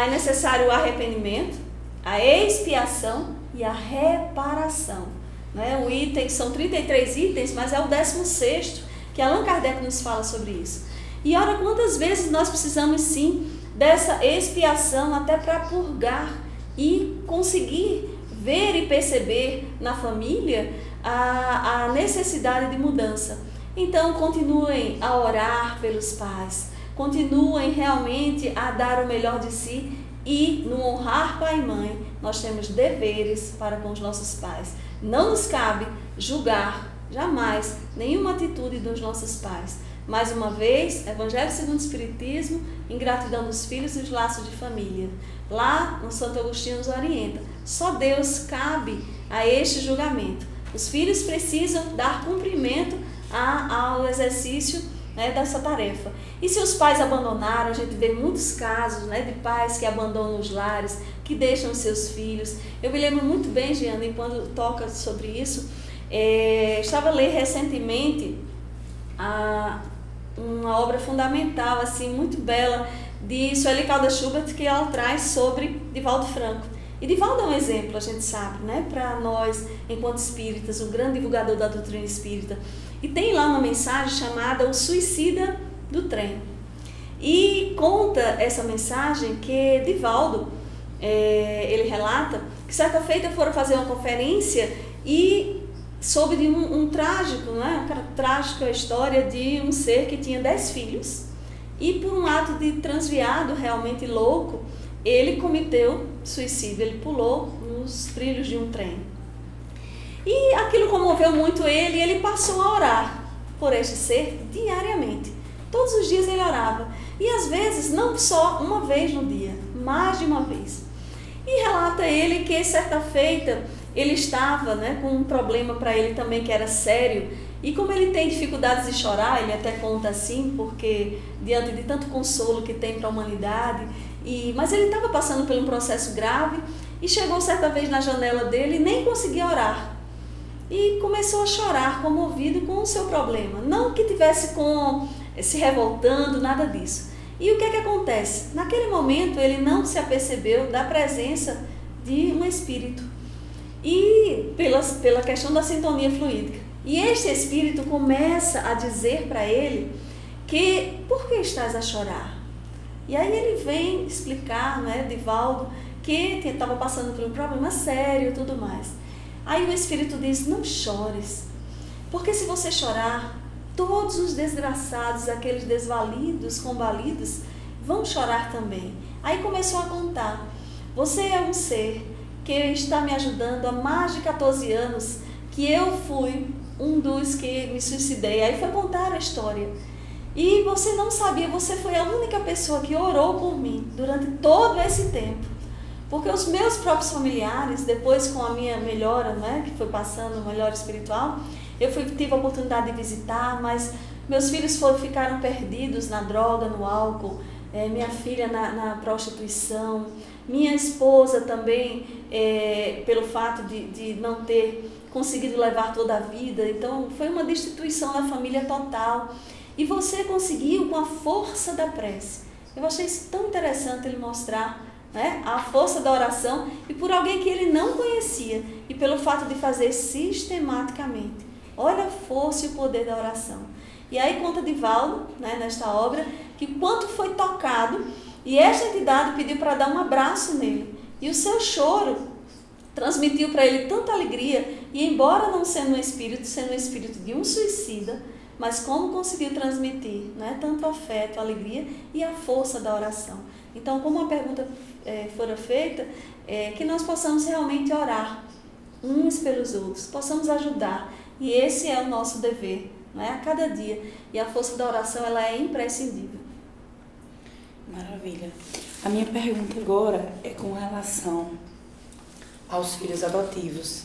é necessário o arrependimento, a expiação e a reparação. Né? O item, são 33 itens, mas é o 16º que Allan Kardec nos fala sobre isso. E ora, quantas vezes nós precisamos sim dessa expiação até para purgar e conseguir ver e perceber na família a necessidade de mudança. Então, continuem a orar pelos pais, continuem realmente a dar o melhor de si e no honrar pai e mãe, nós temos deveres para com os nossos pais. Não nos cabe julgar jamais nenhuma atitude dos nossos pais. Mais uma vez, Evangelho segundo o Espiritismo, ingratidão dos filhos e os laços de família. Lá, no Santo Agostinho nos orienta, só Deus cabe a este julgamento. Os filhos precisam dar cumprimento ao exercício, né, dessa tarefa. E se os pais abandonaram, a gente vê muitos casos, né, de pais que abandonam os lares, que deixam os seus filhos. Eu me lembro muito bem, Giane, quando toca sobre isso, estava a ler recentemente uma obra fundamental, assim, muito bela, de Sueli Caldas Schubert, que ela traz sobre Divaldo Franco. E Divaldo é um exemplo, a gente sabe, né, para nós, enquanto espíritas, um grande divulgador da doutrina espírita. E tem lá uma mensagem chamada O Suicida do Trem. E conta essa mensagem que Divaldo, ele relata que certa feita foram fazer uma conferência e soube de um trágico, né, uma trágica história de um ser que tinha 10 filhos e por um ato de transviado realmente louco, ele cometeu suicídio, ele pulou nos trilhos de um trem. E aquilo comoveu muito ele e ele passou a orar por este ser diariamente. Todos os dias ele orava. E às vezes, não só uma vez no dia, mais de uma vez. E relata ele que certa feita ele estava, né, com um problema para ele também que era sério. E como ele tem dificuldades de chorar, ele até conta assim, porque diante de tanto consolo que tem para a humanidade, mas ele estava passando por um processo grave e chegou certa vez na janela dele e nem conseguia orar. E começou a chorar, comovido com o seu problema. Não que tivesse se revoltando, nada disso. E o que é que acontece? Naquele momento ele não se apercebeu da presença de um espírito. E pela questão da sintonia fluídica. E este espírito começa a dizer para ele que, por que estás a chorar? E aí ele vem explicar, né, Divaldo, que estava passando por um problema sério e tudo mais. Aí o Espírito diz, não chores, porque se você chorar, todos os desgraçados, aqueles desvalidos, combalidos, vão chorar também. Aí começou a contar, você é um ser que está me ajudando há mais de 14 anos, que eu fui um dos que me suicidei. Aí foi contar a história. E você não sabia, você foi a única pessoa que orou por mim durante todo esse tempo. Porque os meus próprios familiares, depois com a minha melhora, né, que foi passando, melhora espiritual, tive a oportunidade de visitar, mas meus filhos ficaram perdidos na droga, no álcool, minha filha na prostituição, minha esposa também, pelo fato de não ter conseguido levar toda a vida. Então foi uma destituição da família total. E você conseguiu com a força da prece. Eu achei isso tão interessante ele mostrar, né, a força da oração e por alguém que ele não conhecia e pelo fato de fazer sistematicamente. Olha a força e o poder da oração. E aí conta Divaldo, né, nesta obra, que quanto foi tocado e esta entidade pediu para dar um abraço nele. E o seu choro transmitiu para ele tanta alegria e embora não sendo um espírito de um suicida, mas como conseguiu transmitir, né, tanto afeto, alegria e a força da oração. Então, como a pergunta fora feita, que nós possamos realmente orar uns pelos outros, possamos ajudar. E esse é o nosso dever, né, a cada dia. E a força da oração ela é imprescindível. Maravilha. A minha pergunta agora é com relação aos filhos adotivos.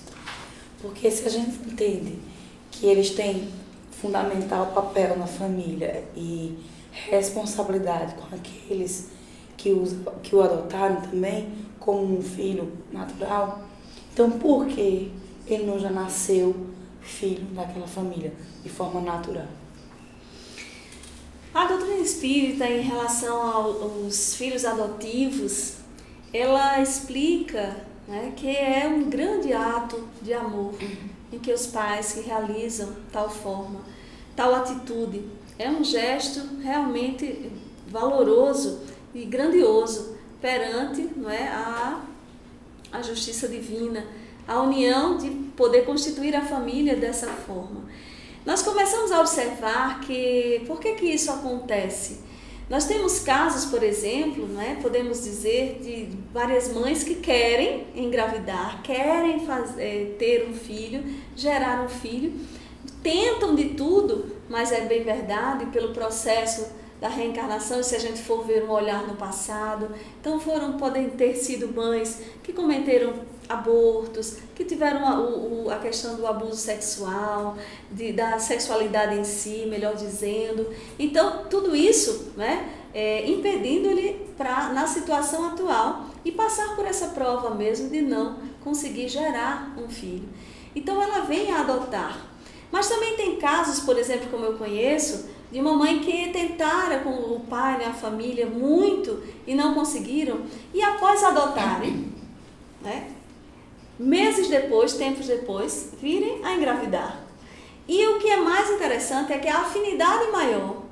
Porque se a gente entende que eles têm fundamental papel na família e responsabilidade com aqueles que o adotaram também como um filho natural, então por que ele não já nasceu filho daquela família de forma natural? A doutrina espírita em relação aos filhos adotivos, ela explica, né, que é um grande ato de amor em que os pais que realizam tal forma, tal atitude, é um gesto realmente valoroso e grandioso perante, não é, a justiça divina, a união de poder constituir a família dessa forma. Nós começamos a observar por que isso acontece. Nós temos casos, por exemplo, né, podemos dizer, de várias mães que querem engravidar, querem ter um filho, gerar um filho, tentam de tudo, mas é bem verdade, pelo processo da reencarnação, se a gente for ver um olhar no passado, então podem ter sido mães que cometeram abortos, que tiveram a questão do abuso sexual, da sexualidade em si, melhor dizendo. Então, tudo isso, né, impedindo-lhe na situação atual e passar por essa prova mesmo de não conseguir gerar um filho. Então, ela vem a adotar. Mas também tem casos, por exemplo, como eu conheço, de uma mãe que tentara com o pai, né, a família, muito e não conseguiram, e após adotarem, né, meses depois, tempos depois, virem a engravidar. E o que é mais interessante é que a afinidade maior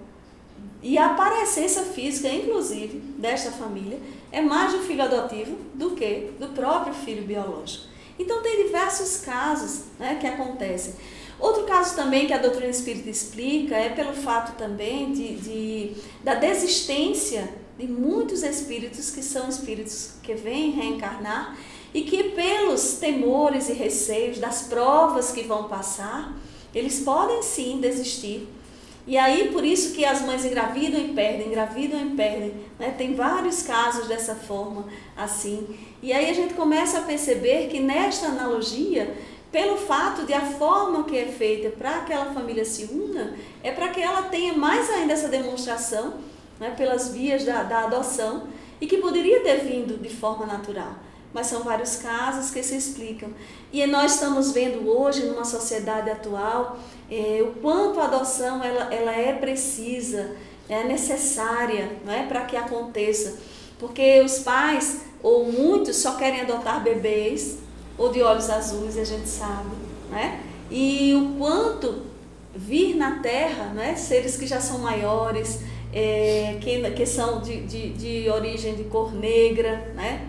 e a parecência física, inclusive, desta família, é mais do filho adotivo do que do próprio filho biológico. Então tem diversos casos, né, que acontecem. Outro caso também que a doutrina espírita explica é pelo fato também da desistência de muitos espíritos que são espíritos que vêm reencarnar e que pelos temores e receios das provas que vão passar, eles podem sim desistir. E aí por isso que as mães engravidam e perdem, né? Tem vários casos dessa forma assim. E aí a gente começa a perceber que nesta analogia, pelo fato de a forma que é feita para que aquela família se una, é para que ela tenha mais ainda essa demonstração, né, pelas vias da adoção, e que poderia ter vindo de forma natural. Mas são vários casos que se explicam. E nós estamos vendo hoje, numa sociedade atual, o quanto a adoção ela é precisa, é necessária, né, para que aconteça. Porque os pais, ou muitos, só querem adotar bebês, ou de olhos azuis, a gente sabe, né? E o quanto vir na Terra, né, seres que já são maiores, que são de origem de cor negra, né,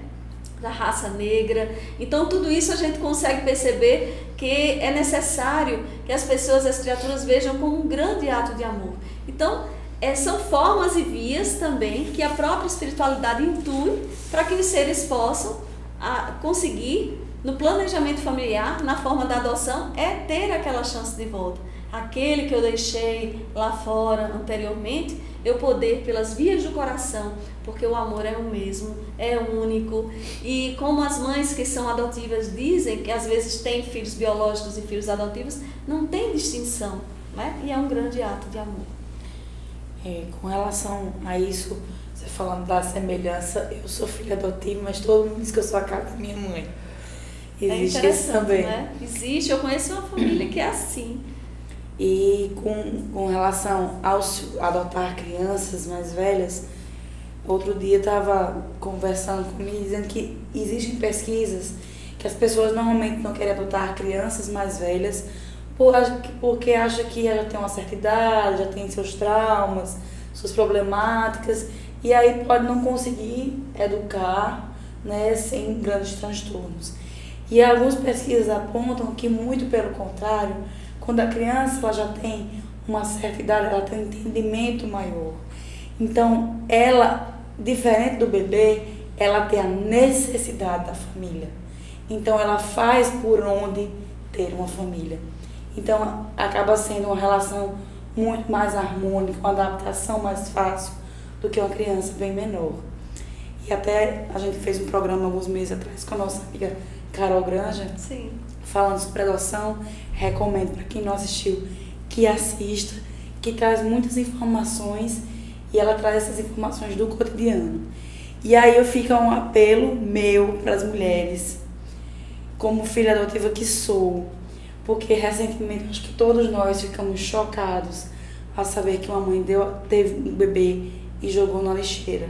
da raça negra. Então tudo isso a gente consegue perceber que é necessário que as pessoas, as criaturas vejam como um grande ato de amor. Então são formas e vias também que a própria espiritualidade intui para que os seres possam conseguir, no planejamento familiar, na forma da adoção, ter aquela chance de volta. Aquele que eu deixei lá fora anteriormente, eu poder, pelas vias do coração, porque o amor é o mesmo, é único. E como as mães que são adotivas dizem, que às vezes têm filhos biológicos e filhos adotivos, não tem distinção, né? E é um grande ato de amor. Com relação a isso, você falando da semelhança, eu sou filha adotiva, mas todo mundo diz que eu sou a cara da minha mãe. Existe isso também. Né? Existe, eu conheço uma família que é assim. E com relação a adotar crianças mais velhas, outro dia estava conversando comigo, dizendo que existem pesquisas que as pessoas normalmente não querem adotar crianças mais velhas porque acham que já tem uma certa idade, já tem seus traumas, suas problemáticas, e aí pode não conseguir educar, né, sem grandes transtornos. E algumas pesquisas apontam que, muito pelo contrário, quando a criança ela já tem uma certa idade, ela tem um entendimento maior. Então, ela, diferente do bebê, ela tem a necessidade da família. Então, ela faz por onde ter uma família. Então, acaba sendo uma relação muito mais harmônica, uma adaptação mais fácil do que uma criança bem menor. E até a gente fez um programa alguns meses atrás com a nossa amiga Carol Granja, sim, falando sobre adoção. Recomendo para quem não assistiu que assista, que traz muitas informações e ela traz essas informações do cotidiano. E aí fica um apelo meu para as mulheres, como filha adotiva que sou, porque recentemente acho que todos nós ficamos chocados ao saber que uma mãe teve um bebê e jogou na lixeira.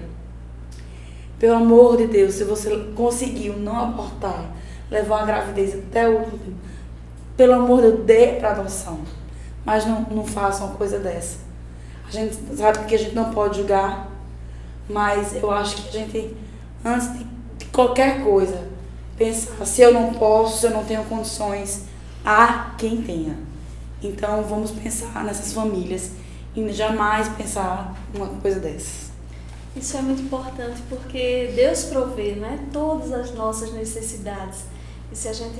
Pelo amor de Deus, se você conseguiu não abortar, levar uma gravidez até o último, pelo amor de Deus, dê para adoção. Mas não faça uma coisa dessa. A gente sabe que a gente não pode julgar, mas eu acho que a gente, antes de qualquer coisa, pensar, se eu não posso, se eu não tenho condições, há quem tenha. Então vamos pensar nessas famílias e jamais pensar uma coisa dessas. Isso é muito importante porque Deus provê, né, todas as nossas necessidades. E se a gente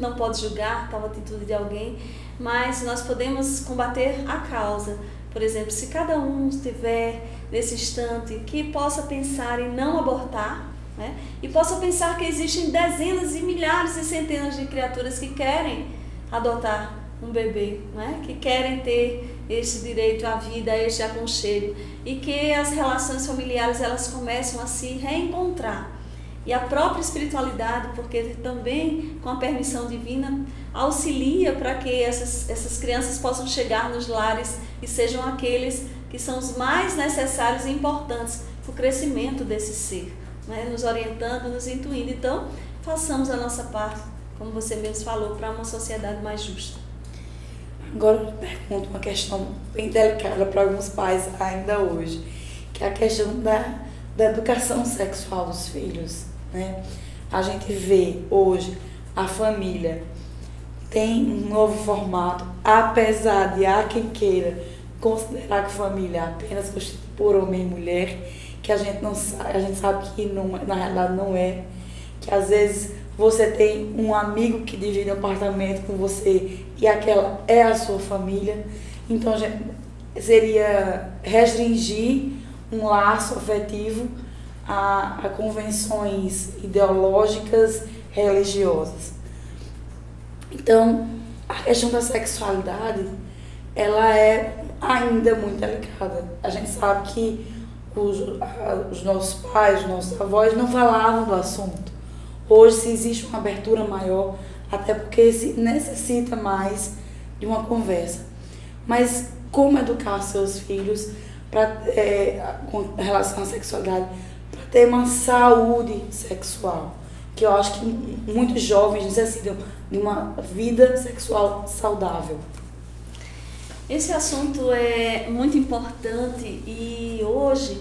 não pode julgar tal atitude de alguém, mas nós podemos combater a causa. Por exemplo, se cada um estiver nesse instante que possa pensar em não abortar, né, e possa pensar que existem dezenas e milhares e centenas de criaturas que querem adotar um bebê, né, que querem ter esse direito à vida, este aconchego, e que as relações familiares elas começam a se reencontrar. E a própria espiritualidade, porque também com a permissão divina, auxilia para que essas crianças possam chegar nos lares e sejam aqueles que são os mais necessários e importantes para o crescimento desse ser, né? Nos orientando, nos intuindo. Então, façamos a nossa parte, como você mesmo falou, para uma sociedade mais justa. Agora eu pergunto uma questão bem delicada para alguns pais ainda hoje, que é a questão da educação sexual dos filhos, né? A gente vê hoje a família tem um novo formato, apesar de há quem queira considerar que família é apenas constituída por homem e mulher, que a gente sabe que não, na realidade não é, que às vezes você tem um amigo que divide um apartamento com você e aquela é a sua família. Então seria restringir um laço afetivo a convenções ideológicas, religiosas. Então, a questão da sexualidade, ela é ainda muito delicada. A gente sabe que os nossos pais, os nossos avós não falavam do assunto. Hoje, se existe uma abertura maior, até porque se necessita mais de uma conversa. Mas como educar seus filhos com relação à sexualidade, para ter uma saúde sexual? Que eu acho que muitos jovens necessitam de uma vida sexual saudável. Esse assunto é muito importante e hoje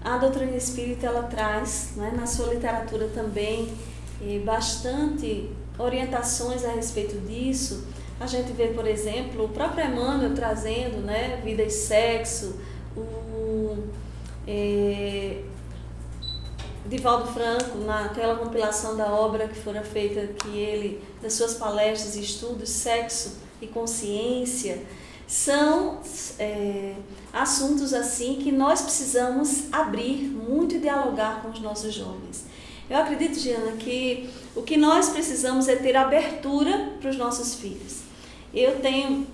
a doutrina espírita ela traz, né, na sua literatura também, bastante orientações a respeito disso. A gente vê, por exemplo, o próprio Emmanuel trazendo, né, Vida e Sexo, Divaldo Franco, naquela compilação da obra que fora feita, das suas palestras e estudos, Sexo e Consciência, são assuntos assim que nós precisamos abrir muito e dialogar com os nossos jovens. Eu acredito, Giana, que o que nós precisamos é ter abertura para os nossos filhos. Eu tenho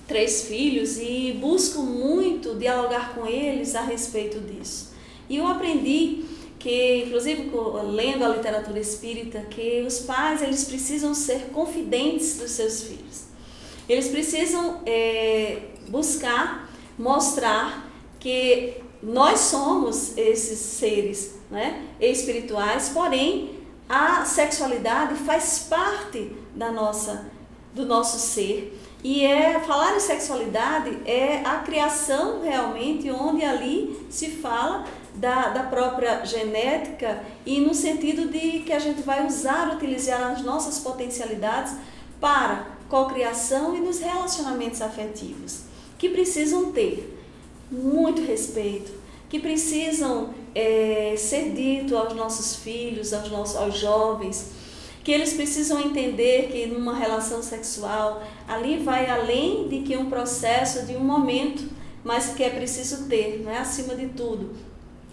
3 filhos e busco muito dialogar com eles a respeito disso. E eu aprendi que, inclusive lendo a literatura espírita, que os pais eles precisam ser confidentes dos seus filhos. Eles precisam buscar, mostrar que nós somos esses seres, né, espirituais, porém a sexualidade faz parte do nosso ser. E falar em sexualidade é a criação realmente, onde ali se fala da própria genética e no sentido de que a gente vai utilizar as nossas potencialidades para cocriação e nos relacionamentos afetivos, que precisam ter muito respeito, que precisam ser dito aos nossos filhos, aos jovens, que eles precisam entender que numa relação sexual, ali vai além de que um processo de um momento, mas que é preciso ter, não é, acima de tudo,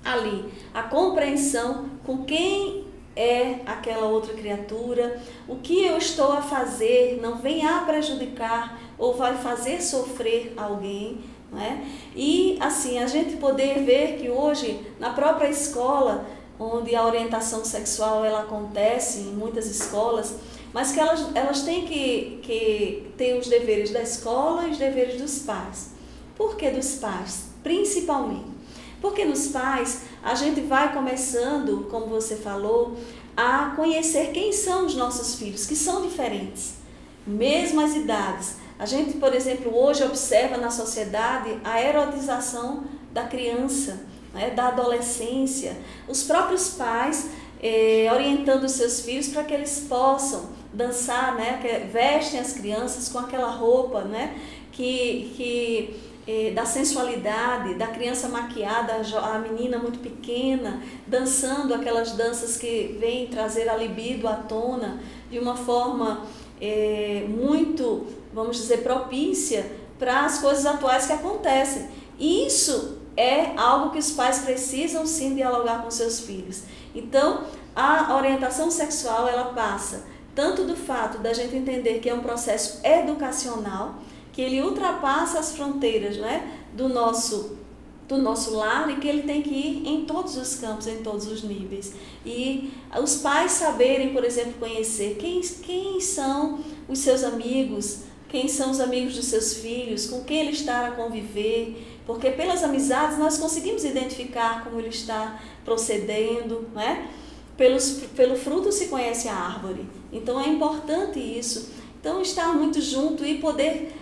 ali, a compreensão com quem é aquela outra criatura, o que eu estou a fazer não vem a prejudicar ou vai fazer sofrer alguém, não é? E assim, a gente poder ver que hoje, na própria escola, onde a orientação sexual ela acontece em muitas escolas, mas que elas têm que ter os deveres da escola e os deveres dos pais. Por que dos pais? Principalmente. Porque nos pais a gente vai começando, como você falou, a conhecer quem são os nossos filhos, que são diferentes, mesmo as idades. A gente, por exemplo, hoje observa na sociedade a erotização da criança, né, da adolescência, os próprios pais orientando os seus filhos para que eles possam dançar, né, que vestem as crianças com aquela roupa, né, da sensualidade, da criança maquiada, a menina muito pequena, dançando aquelas danças que vêm trazer a libido à tona de uma forma muito, vamos dizer, propícia para as coisas atuais que acontecem. E isso é algo que os pais precisam sim dialogar com seus filhos. Então, a orientação sexual ela passa tanto do fato da gente entender que é um processo educacional, que ele ultrapassa as fronteiras, né, do nosso lar e que ele tem que ir em todos os campos, em todos os níveis. E os pais saberem, por exemplo, conhecer quem são os seus amigos, quem são os amigos dos seus filhos, com quem ele está a conviver, porque pelas amizades nós conseguimos identificar como ele está procedendo, né? Pelo fruto se conhece a árvore. Então é importante isso. Então estar muito junto e poder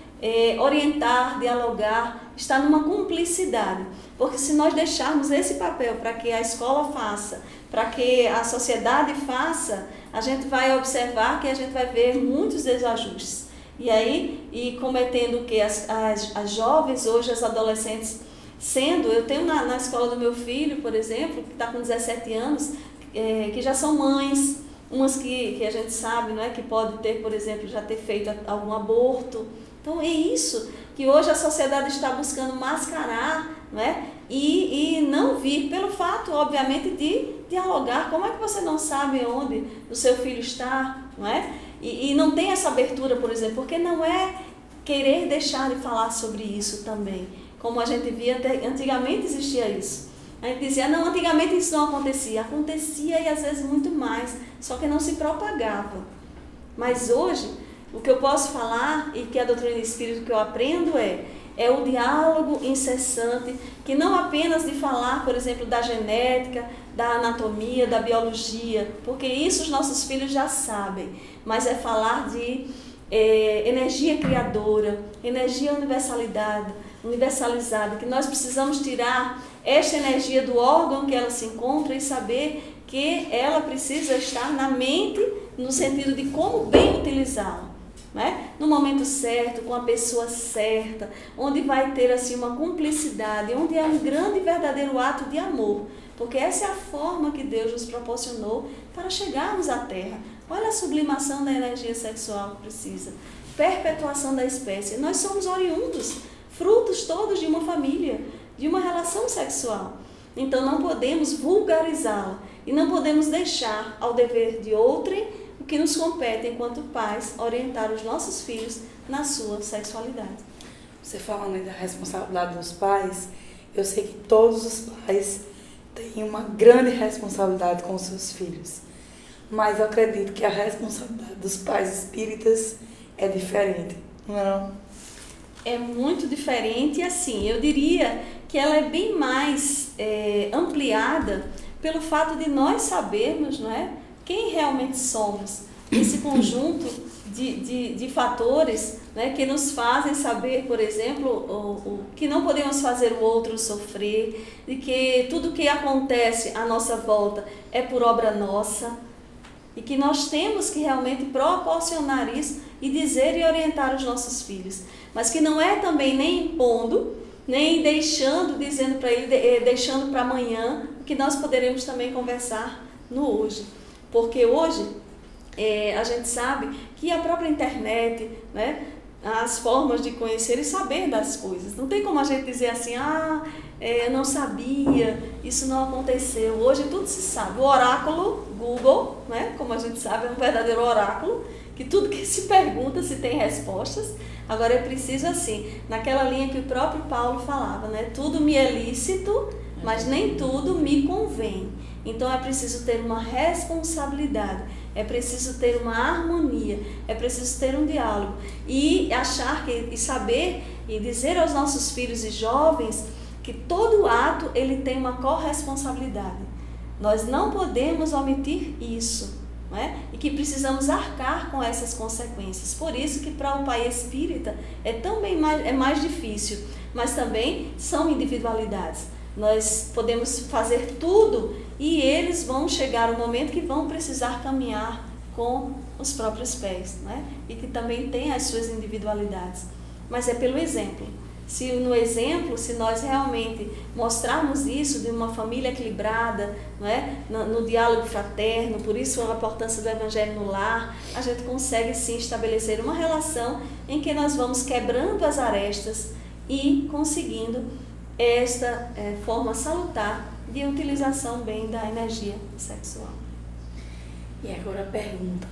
orientar, dialogar, estar numa cumplicidade. Porque se nós deixarmos esse papel para que a escola faça, para que a sociedade faça, a gente vai observar que a gente vai ver muitos desajustes. E aí, cometendo o que? As jovens, hoje as adolescentes, eu tenho na escola do meu filho, por exemplo, que está com 17 anos, que já são mães, umas que a gente sabe, não é, que pode ter, por exemplo, já ter feito algum aborto. Então é isso que hoje a sociedade está buscando mascarar, não é? E não vir pelo fato, obviamente, de dialogar. Como é que você não sabe onde o seu filho está, não é? E não tem essa abertura, por exemplo, porque não é querer deixar de falar sobre isso também. Como a gente via, antigamente existia isso. A gente dizia, não, antigamente isso não acontecia. Acontecia e às vezes muito mais, só que não se propagava. Mas hoje, o que eu posso falar e que a doutrina espírita que eu aprendo é o diálogo incessante, que não apenas de falar, por exemplo, da genética, da anatomia, da biologia, porque isso os nossos filhos já sabem, mas é falar de energia criadora, energia universalidade, universalizada, que nós precisamos tirar esta energia do órgão que ela se encontra e saber que ela precisa estar na mente, no sentido de como bem utilizá-la, né? No momento certo, com a pessoa certa, onde vai ter assim uma cumplicidade, onde é um grande e verdadeiro ato de amor, porque essa é a forma que Deus nos proporcionou para chegarmos à Terra. Olha a sublimação da energia sexual que precisa, perpetuação da espécie. Nós somos oriundos, frutos todos de uma família, de uma relação sexual. Então não podemos vulgarizá-la e não podemos deixar ao dever de outrem o que nos compete enquanto pais orientar os nossos filhos na sua sexualidade. Você falando aí da responsabilidade dos pais, eu sei que todos os pais têm uma grande responsabilidade com os seus filhos, mas eu acredito que a responsabilidade dos pais espíritas é diferente, não é não? É muito diferente e assim, eu diria que ela é bem mais ampliada pelo fato de nós sabermos, não é, quem realmente somos. Esse conjunto de fatores, né, que nos fazem saber, por exemplo, que não podemos fazer o outro sofrer, de que tudo que acontece à nossa volta é por obra nossa, e que nós temos que realmente proporcionar isso e dizer e orientar os nossos filhos. Mas que não é também nem impondo, nem deixando, dizendo para ele, deixando para amanhã, que nós poderemos também conversar no hoje. Porque hoje a gente sabe que a própria internet, né, as formas de conhecer e saber das coisas. Não tem como a gente dizer assim, eu não sabia, isso não aconteceu. Hoje tudo se sabe. O oráculo, Google, né, como a gente sabe, é um verdadeiro oráculo, que tudo que se pergunta se tem respostas. Agora é preciso assim, naquela linha que o próprio Paulo falava, né, tudo me é lícito, mas nem tudo me convém. Então é preciso ter uma responsabilidade, é preciso ter uma harmonia, é preciso ter um diálogo e achar e saber e dizer aos nossos filhos e jovens que todo ato ele tem uma corresponsabilidade. Nós não podemos omitir isso, não é? E que precisamos arcar com essas consequências. Por isso que para o pai espírita é mais difícil, mas também são individualidades. Nós podemos fazer tudo e eles vão chegar um momento que vão precisar caminhar com os próprios pés, né? E que também tem as suas individualidades. Mas é pelo exemplo. Se no exemplo, se nós realmente mostrarmos isso de uma família equilibrada, não é? No diálogo fraterno, por isso a importância do Evangelho no lar, a gente consegue sim estabelecer uma relação em que nós vamos quebrando as arestas e conseguindo esta forma salutar de utilização bem da energia sexual. E agora a pergunta,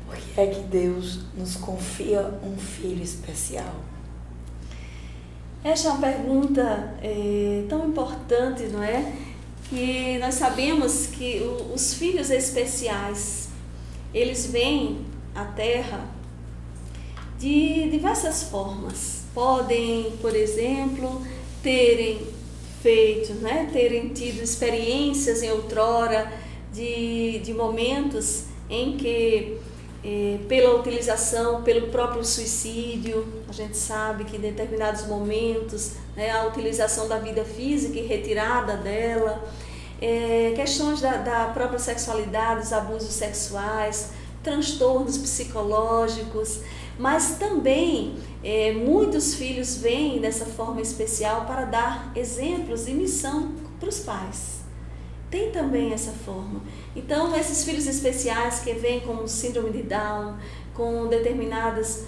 por que é que Deus nos confia um filho especial? Esta é uma pergunta tão importante, não é? Que nós sabemos que os filhos especiais, eles vêm à Terra de diversas formas. Podem, por exemplo, terem feito, né, terem tido experiências em outrora de momentos em que, pela utilização, pelo próprio suicídio, a gente sabe que em determinados momentos, né, a utilização da vida física e retirada dela, questões da própria sexualidade, os abusos sexuais, transtornos psicológicos, mas também muitos filhos vêm dessa forma especial para dar exemplos e missão para os pais. Tem também essa forma. Então, esses filhos especiais que vêm com síndrome de Down, com determinadas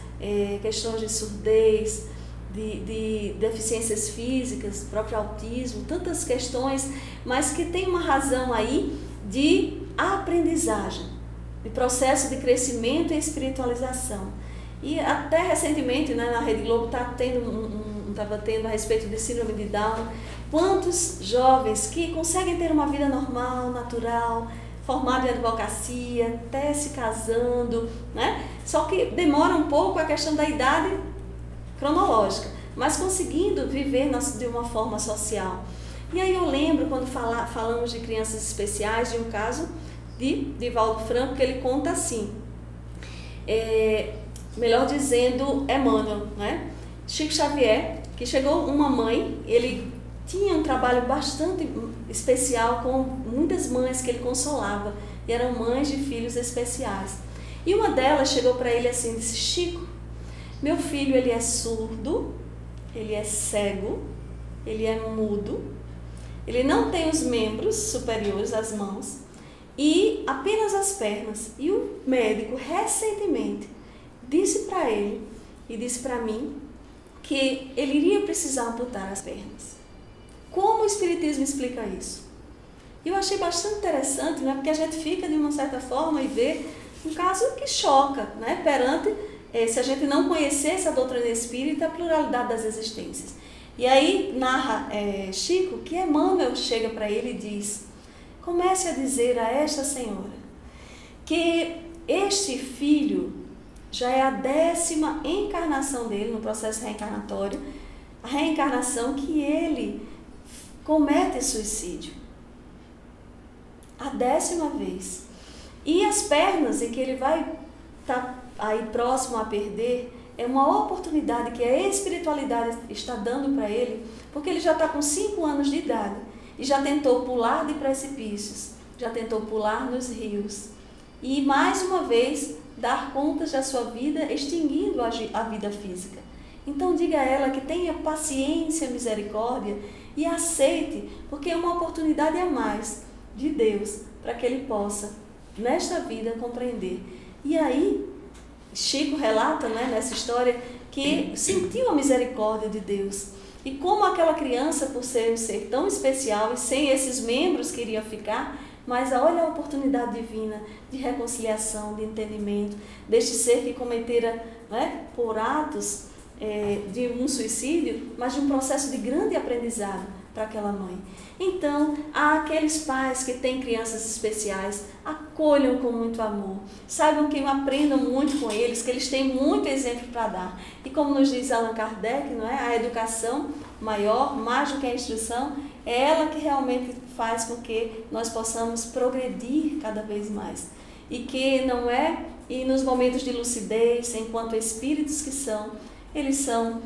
questões de surdez, de deficiências físicas, próprio autismo, tantas questões, mas que tem uma razão aí de aprendizagem, de processo de crescimento e espiritualização. E até recentemente, né, na Rede Globo estava tendo a respeito de síndrome de Down, quantos jovens que conseguem ter uma vida normal, natural, formado em advocacia, até se casando, né? Só que demora um pouco a questão da idade cronológica, mas conseguindo viver de uma forma social. E aí eu lembro, quando falamos de crianças especiais, de um caso de Divaldo Franco, que ele conta assim, melhor dizendo, Emmanuel, né? Chico Xavier, que chegou uma mãe, ele tinha um trabalho bastante especial com muitas mães que ele consolava, e eram mães de filhos especiais. E uma delas chegou para ele assim, disse: Chico, meu filho, ele é surdo, ele é cego, ele é mudo, ele não tem os membros superiores, as mãos, e apenas as pernas. E o médico recentemente disse para ele e disse para mim que ele iria precisar amputar as pernas. Como o Espiritismo explica isso? E eu achei bastante interessante, né? Porque a gente fica de uma certa forma e vê um caso que choca, né? Perante, se a gente não conhecesse a doutrina espírita, a pluralidade das existências. E aí narra Chico que Emmanuel chega para ele e diz: comece a dizer a esta senhora que este filho já é a 10ª encarnação dele no processo reencarnatório, a reencarnação que ele comete suicídio. A 10ª vez. E as pernas em que ele vai estar aí próximo a perder é uma oportunidade que a espiritualidade está dando para ele, porque ele já está com 5 anos de idade e já tentou pular de precipícios, já tentou pular nos rios e mais uma vez dar contas da sua vida, extinguindo a vida física. Então diga a ela que tenha paciência, misericórdia e aceite, porque é uma oportunidade a mais de Deus para que ele possa, nesta vida, compreender. E aí, Chico relata, né, nessa história, que sentiu a misericórdia de Deus. E como aquela criança, por ser um ser tão especial e sem esses membros que iriam ficar, mas olha a oportunidade divina de reconciliação, de entendimento, deste ser que cometera, né, por atos de um suicídio, mas de um processo de grande aprendizado para aquela mãe. Então, há aqueles pais que têm crianças especiais, acolham com muito amor, saibam que aprendam muito com eles, que eles têm muito exemplo para dar. E como nos diz Allan Kardec, não é? A educação maior, mais do que a instrução, é ela que realmente faz com que nós possamos progredir cada vez mais. E que não é, e nos momentos de lucidez, enquanto espíritos que são, eles são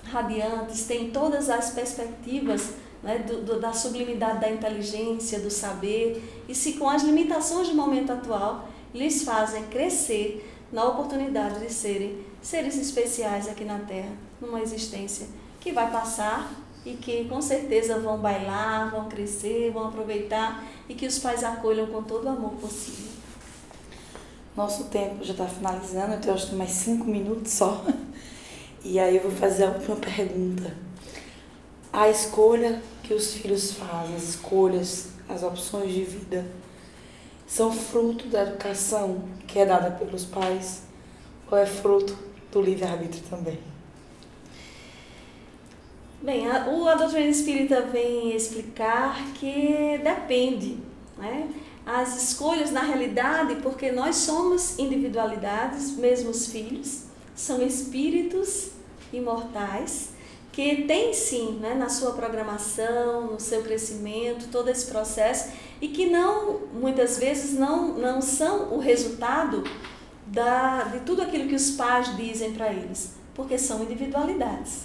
radiantes, têm todas as perspectivas, né, da sublimidade da inteligência, do saber, e se com as limitações do momento atual lhes fazem crescer na oportunidade de serem seres especiais aqui na Terra, numa existência que vai passar e que com certeza vão bailar, vão crescer, vão aproveitar, e que os pais acolham com todo o amor possível. Nosso tempo já está finalizando, então eu acho que tem mais 5 minutos só. E aí eu vou fazer a última pergunta. A escolha que os filhos fazem, as escolhas, as opções de vida, são fruto da educação que é dada pelos pais ou é fruto do livre-arbítrio também? Bem, a doutrina espírita vem explicar que depende, né? As escolhas, na realidade, porque nós somos individualidades, mesmo os filhos, são espíritos imortais, que tem sim, né, na sua programação, no seu crescimento, todo esse processo, e que não, muitas vezes não são o resultado de tudo aquilo que os pais dizem para eles, porque são individualidades.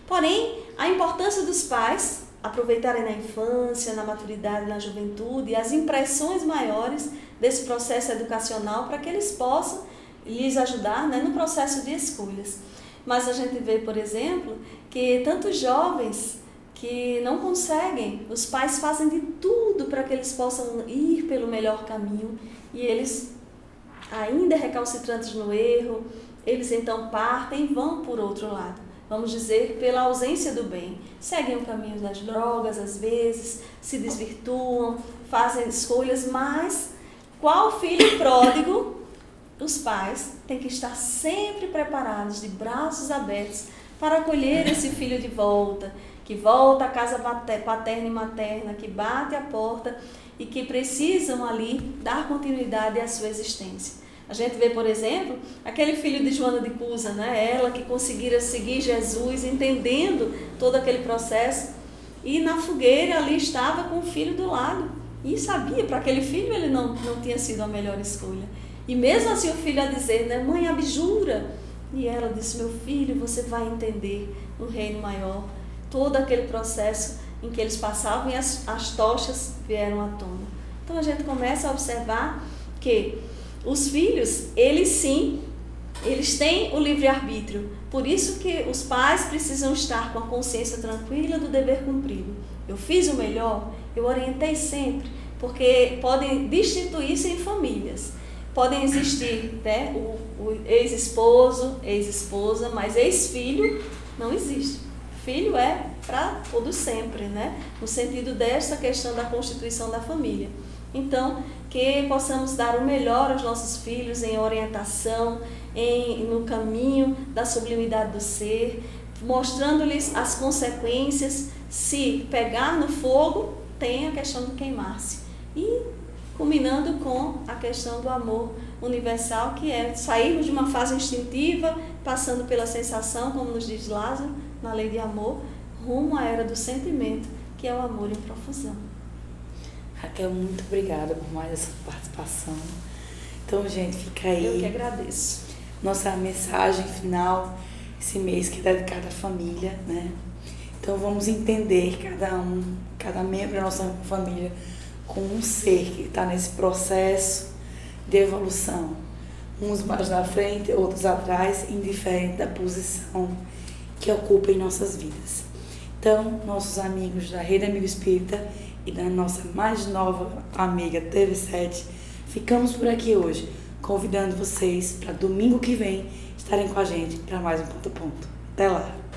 Porém, a importância dos pais aproveitarem na infância, na maturidade, na juventude, as impressões maiores desse processo educacional para que eles possam lhes ajudar, né, no processo de escolhas. Mas a gente vê, por exemplo, que tantos jovens que não conseguem, os pais fazem de tudo para que eles possam ir pelo melhor caminho e eles, ainda recalcitrantes no erro, eles então partem e vão por outro lado. Vamos dizer, pela ausência do bem. Seguem o caminho das drogas, às vezes, se desvirtuam, fazem escolhas, mas qual filho pródigo? Os pais têm que estar sempre preparados, de braços abertos, para acolher esse filho de volta, que volta à casa paterna e materna, que bate a porta e que precisam ali dar continuidade à sua existência. A gente vê, por exemplo, aquele filho de Joana de Cusa, né? Ela que conseguira seguir Jesus, entendendo todo aquele processo, e na fogueira ali estava com o filho do lado, e sabia, para aquele filho ele não tinha sido a melhor escolha. E mesmo assim o filho a dizer, né, mãe, abjura E ela disse: meu filho, você vai entender no reino maior todo aquele processo em que eles passavam e as tochas vieram à tona. Então a gente começa a observar que os filhos, eles sim, eles têm o livre-arbítrio. Por isso que os pais precisam estar com a consciência tranquila do dever cumprido. Eu fiz o melhor, eu orientei sempre, porque podem destituir-se em famílias. Podem existir, né, o ex-esposo, ex-esposa, mas ex-filho não existe. Filho é para todos sempre, né? No sentido dessa questão da constituição da família. Então, que possamos dar o melhor aos nossos filhos em orientação, no caminho da sublimidade do ser, mostrando-lhes as consequências. Se pegar no fogo, tem a questão do queimar-se. E culminando com a questão do amor universal, que é sairmos de uma fase instintiva, passando pela sensação, como nos diz Lázaro, na lei de amor, rumo à era do sentimento, que é o amor em profusão. Raquel, muito obrigada por mais essa participação. Então, gente, fica aí. Eu que agradeço. Nossa mensagem final, esse mês que é dedicado à família, né? Então, vamos entender cada membro da nossa família como um ser que está nesse processo de evolução. Uns mais na frente, outros atrás, indiferente da posição que ocupa em nossas vidas. Então, nossos amigos da Rede Amigo Espírita e da nossa mais nova amiga TV7, ficamos por aqui hoje, convidando vocês para domingo que vem estarem com a gente para mais um Ponto a Ponto. Até lá!